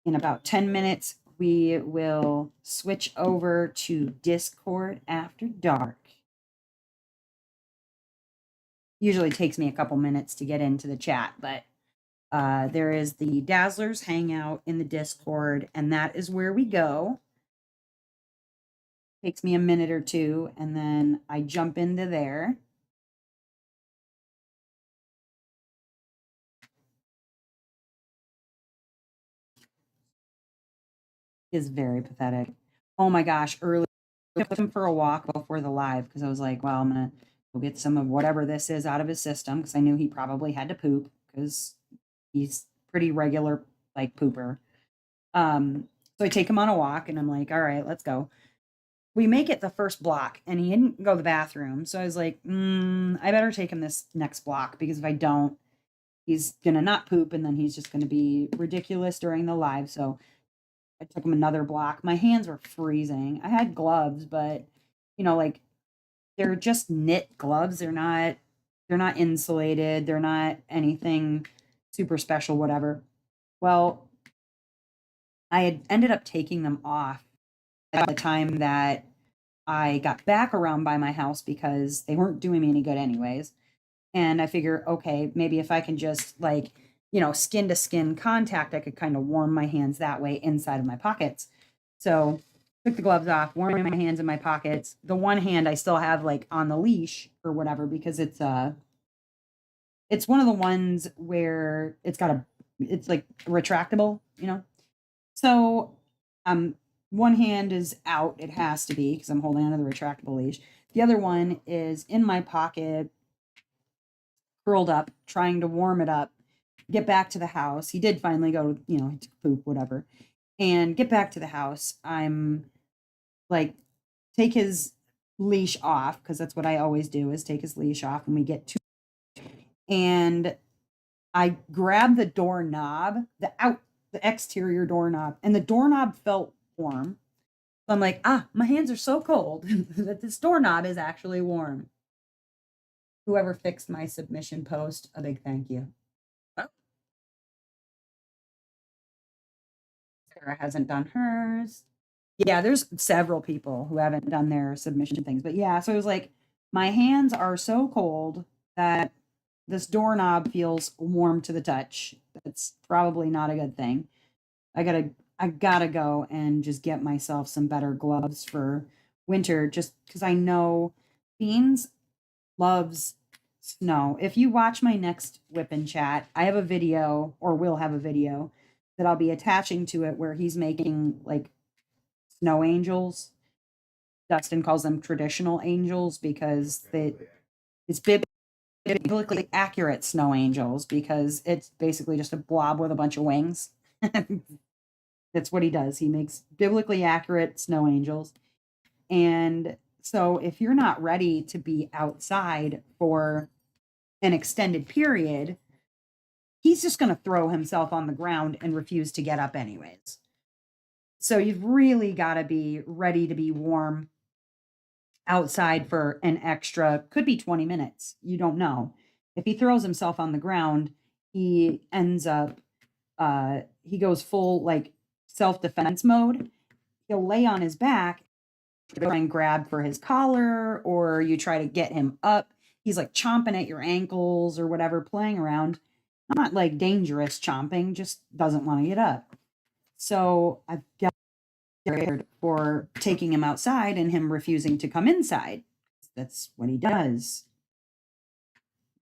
in about 10 minutes, we will switch over to Discord after dark. Usually takes me a couple minutes to get into the chat, but there is the Dazzlers Hangout in the Discord, and that is where we go. Takes me a minute or two, and then I jump into there. Is very pathetic. Oh my gosh, early I took him for a walk before the live because I was like, well, I'm gonna go get some of whatever this is out of his system because I knew he probably had to poop because he's pretty regular like pooper. So I take him on a walk and I'm like, all right, let's go. We make it the first block and he didn't go to the bathroom. So I was like, I better take him this next block because if I don't, he's gonna not poop and then he's just gonna be ridiculous during the live. So I took them another block. My hands were freezing. I had gloves, but like they're just knit gloves. They're not insulated. They're not anything super special, whatever. Well, I had ended up taking them off by the time that I got back around by my house because they weren't doing me any good anyways. And I figure, okay, maybe if I can just like, skin to skin contact, I could kind of warm my hands that way inside of my pockets. So took the gloves off, warming my hands in my pockets. The one hand I still have like on the leash or whatever because it's one of the ones where it's like retractable, So one hand is out, it has to be because I'm holding onto the retractable leash. The other one is in my pocket, curled up, trying to warm it up, get back to the house. He did finally go, to poop, whatever, and get back to the house. I'm like, take his leash off because that's what I always do is take his leash off when we get to, and I grabbed the doorknob, the exterior doorknob, and the doorknob felt warm. So I'm like, my hands are so cold that this doorknob is actually warm. Whoever fixed my submission post, a big thank you. Oh, Sarah hasn't done hers. Yeah, there's several people who haven't done their submission things. But yeah, so it was like, my hands are so cold that this doorknob feels warm to the touch. That's probably not a good thing. I gotta go and just get myself some better gloves for winter, just because I know Beans loves snow. If you watch my next Whip and Chat, I have a video, or will have a video, that I'll be attaching to it where he's making like snow angels. Dustin calls them traditional angels because it's biblically accurate snow angels because it's basically just a blob with a bunch of wings. That's what he does. He makes biblically accurate snow angels. And so if you're not ready to be outside for an extended period, he's just going to throw himself on the ground and refuse to get up anyways. So you've really got to be ready to be warm outside for an extra, could be 20 minutes. You don't know. If he throws himself on the ground, he ends up, he goes full like self defense mode. He'll lay on his back, try and grab for his collar, or you try to get him up. He's like chomping at your ankles or whatever, playing around. Not like dangerous chomping, just doesn't want to get up. So I've got scared for taking him outside and him refusing to come inside. That's what he does.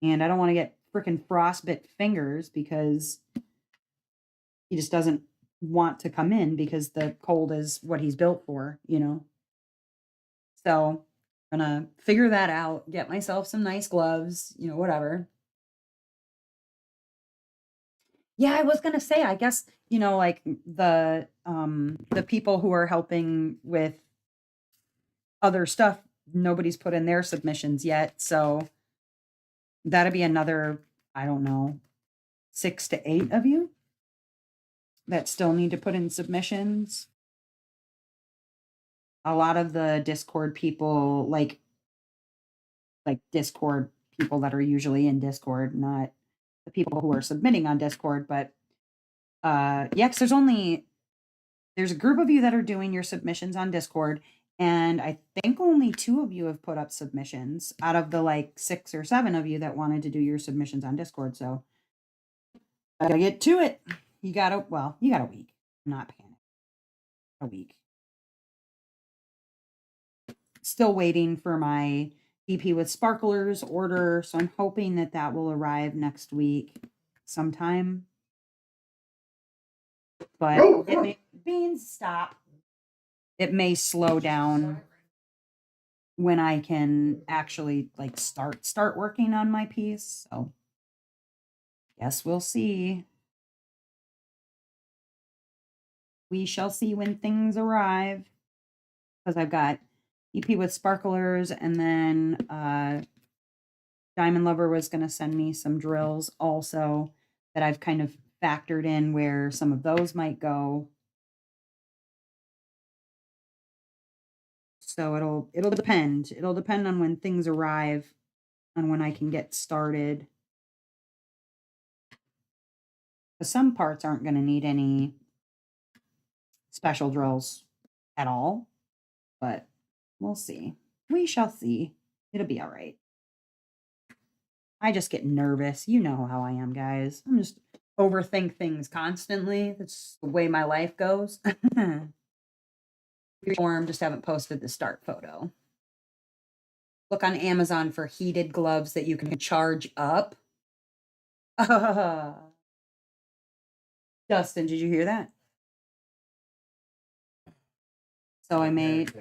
And I don't want to get freaking frostbite fingers because he just doesn't want to come in because the cold is what he's built for. So I'm gonna figure that out, get myself some nice gloves, whatever. Yeah, I was gonna say, I guess, like the people who are helping with other stuff, nobody's put in their submissions yet. So that'd be another, I don't know, 6 to 8 of you that still need to put in submissions. A lot of the Discord people, like Discord people that are usually in Discord, not the people who are submitting on Discord, but yeah, because there's a group of you that are doing your submissions on Discord, and I think only 2 of you have put up submissions out of the like 6 or 7 of you that wanted to do your submissions on Discord. So I gotta get to it. You got a week. Not panic. A week. Still waiting for my EP with sparklers order, so I'm hoping that will arrive next week sometime. But it may, Beans, stop. It may slow down when I can actually like start working on my piece. So guess we'll see. We shall see when things arrive. Because I've got EP with sparklers, and then Diamond Lover was going to send me some drills also that I've kind of factored in where some of those might go. So it'll depend. It'll depend on when things arrive and when I can get started. Some parts aren't going to need any special drills at all, but we'll see. We shall see. It'll be all right. I just get nervous. You know how I am, guys. I'm just overthink things constantly. That's the way my life goes. Form, just haven't posted the start photo. Look on Amazon for heated gloves that you can charge up. Dustin, did you hear that? So I made.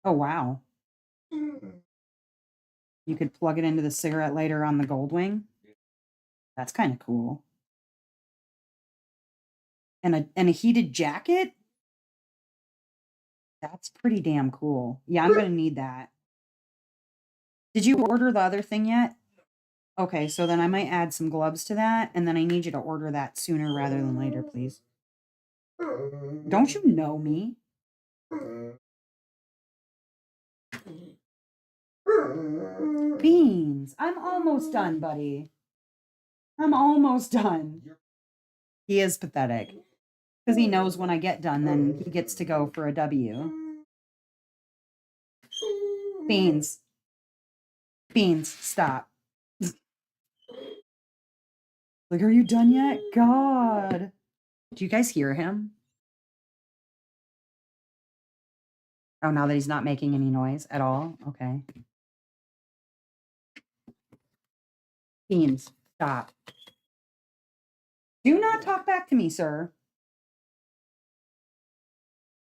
Oh, wow. You could plug it into the cigarette lighter on the Goldwing. That's kind of cool. And a heated jacket? That's pretty damn cool. Yeah, I'm going to need that. Did you order the other thing yet? Okay, so then I might add some gloves to that, and then I need you to order that sooner rather than later, please. Don't you know me? Beans, I'm almost done, buddy. I'm almost done. He is pathetic. Because he knows when I get done, then he gets to go for a W. Beans. Beans, stop. Like, are you done yet? God. Do you guys hear him? Oh, now that he's not making any noise at all? Okay. Beans, stop. Do not talk back to me, sir.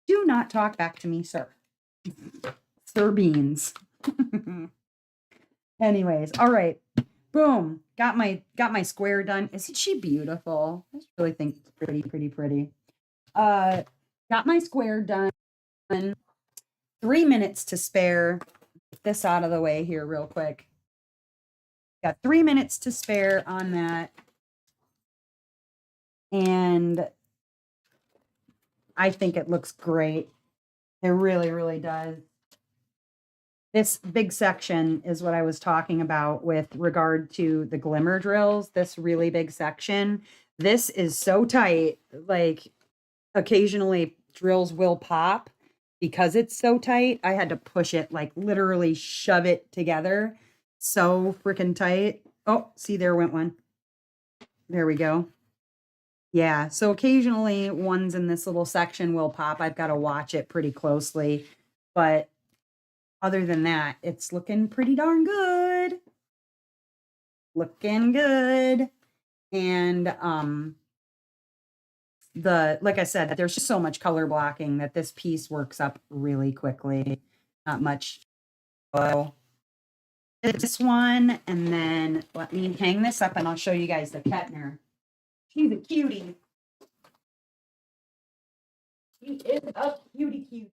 Do not talk back to me, sir. Sir Beans. Anyways, all right. Boom. Got my square done. Isn't she beautiful? I just really think it's pretty. Got my square done. 3 minutes to spare. Get this out of the way here real quick. Got 3 minutes to spare on that. And I think it looks great. It really does. This big section is what I was talking about with regard to the glimmer drills, this really big section. This is so tight, like occasionally drills will pop because it's so tight. I had to push it, like literally shove it together. So freaking tight. Oh, see, there went one. There we go. Yeah, so occasionally ones in this little section will pop. I've got to watch it pretty closely, but other than that, it's looking pretty darn good. Looking good. And like I said, there's just so much color blocking that this piece works up really quickly. Not much. So this one, and then let me hang this up and I'll show you guys the Kettner. She's a cutie. She is a cutie.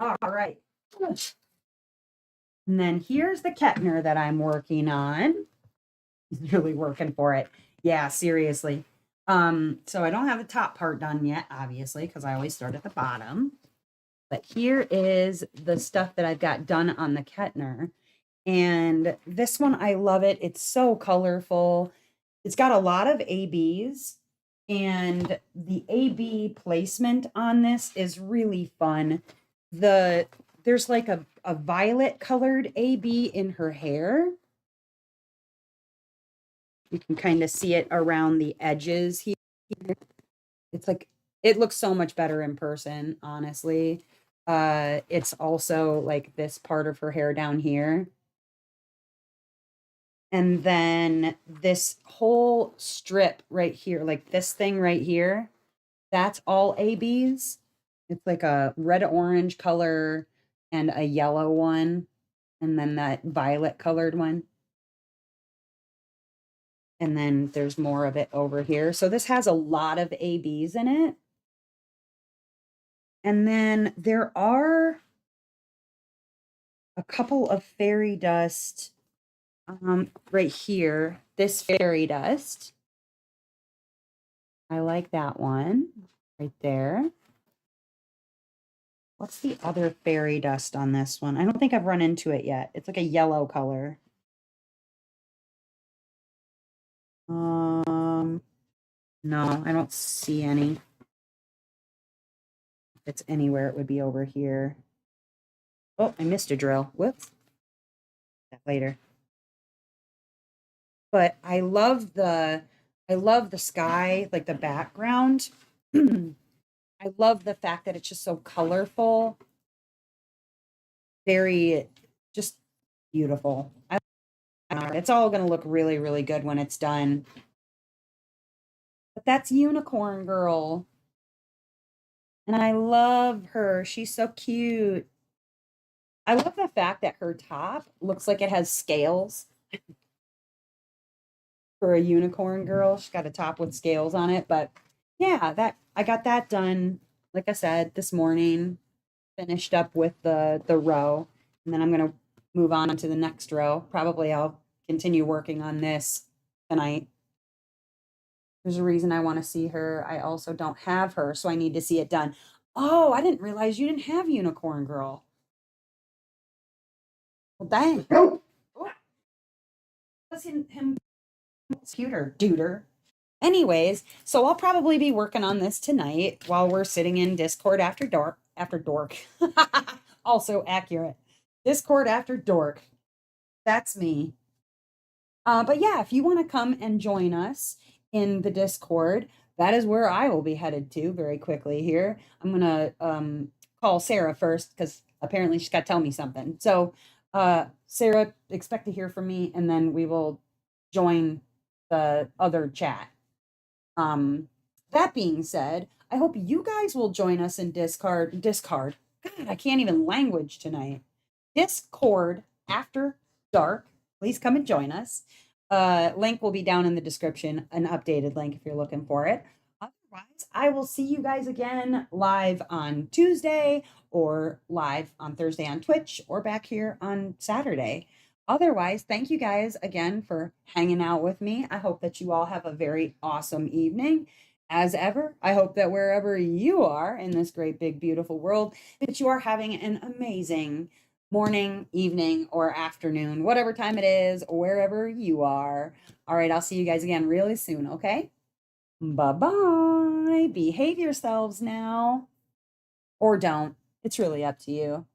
All right. And then here's the Kettner that I'm working on. He's really working for it. Yeah, seriously. So I don't have the top part done yet, obviously, because I always start at the bottom. But here is the stuff that I've got done on the Kettner. And this one, I love it. It's so colorful. It's got a lot of ABs. And the AB placement on this is really fun. There's like a violet colored AB in her hair. You can kind of see it around the edges here. It's like, it looks so much better in person, honestly. It's also like this part of her hair down here. And then this whole strip right here, like this thing right here, that's all ABs. It's like a red orange color and a yellow one, and then that violet colored one. And then there's more of it over here. So this has a lot of ABs in it. And then there are a couple of fairy dust right here. This fairy dust I like that one right there. What's the other fairy dust on this one? I don't think I've run into it yet. It's like a yellow color. No, I don't see any. If it's anywhere, it would be over here. Oh, I missed a drill. Whoops. That later. But I love the sky, like the background. I love the fact that it's just so colorful. Very just beautiful. It's all going to look really, really good when it's done. But that's Unicorn Girl. And I love her. She's so cute. I love the fact that her top looks like it has scales for a unicorn girl. She's got a top with scales on it. But yeah, that I got that done, like I said, this morning. Finished up with the row. And then I'm gonna move on to the next row. Probably I'll continue working on this tonight. There's a reason I want to see her. I also don't have her, so I need to see it done. Oh, I didn't realize you didn't have Unicorn Girl. Well, dang. Oh, was him computer duder. Anyways, so I'll probably be working on this tonight while we're sitting in Discord after dark. After dork. Also accurate. Discord after dork. That's me. But yeah, if you want to come and join us in the Discord, that is where I will be headed to very quickly here. I'm gonna call Sarah first because apparently she's got to tell me something. So, Sarah, expect to hear from me, and then we will join the other chat. That being said, I hope you guys will join us in Discord. Discard. God, I can't even language tonight. Discord after dark. Please come and join us. Link will be down in the description, an updated link if you're looking for it. Otherwise, I will see you guys again live on Tuesday or live on Thursday on Twitch or back here on Saturday. Otherwise, thank you guys again for hanging out with me. I hope that you all have a very awesome evening. As ever, I hope that wherever you are in this great, big, beautiful world, that you are having an amazing morning, evening, or afternoon, whatever time it is, wherever you are. All right, I'll see you guys again really soon, okay? Bye-bye. Behave yourselves now. Or don't. It's really up to you.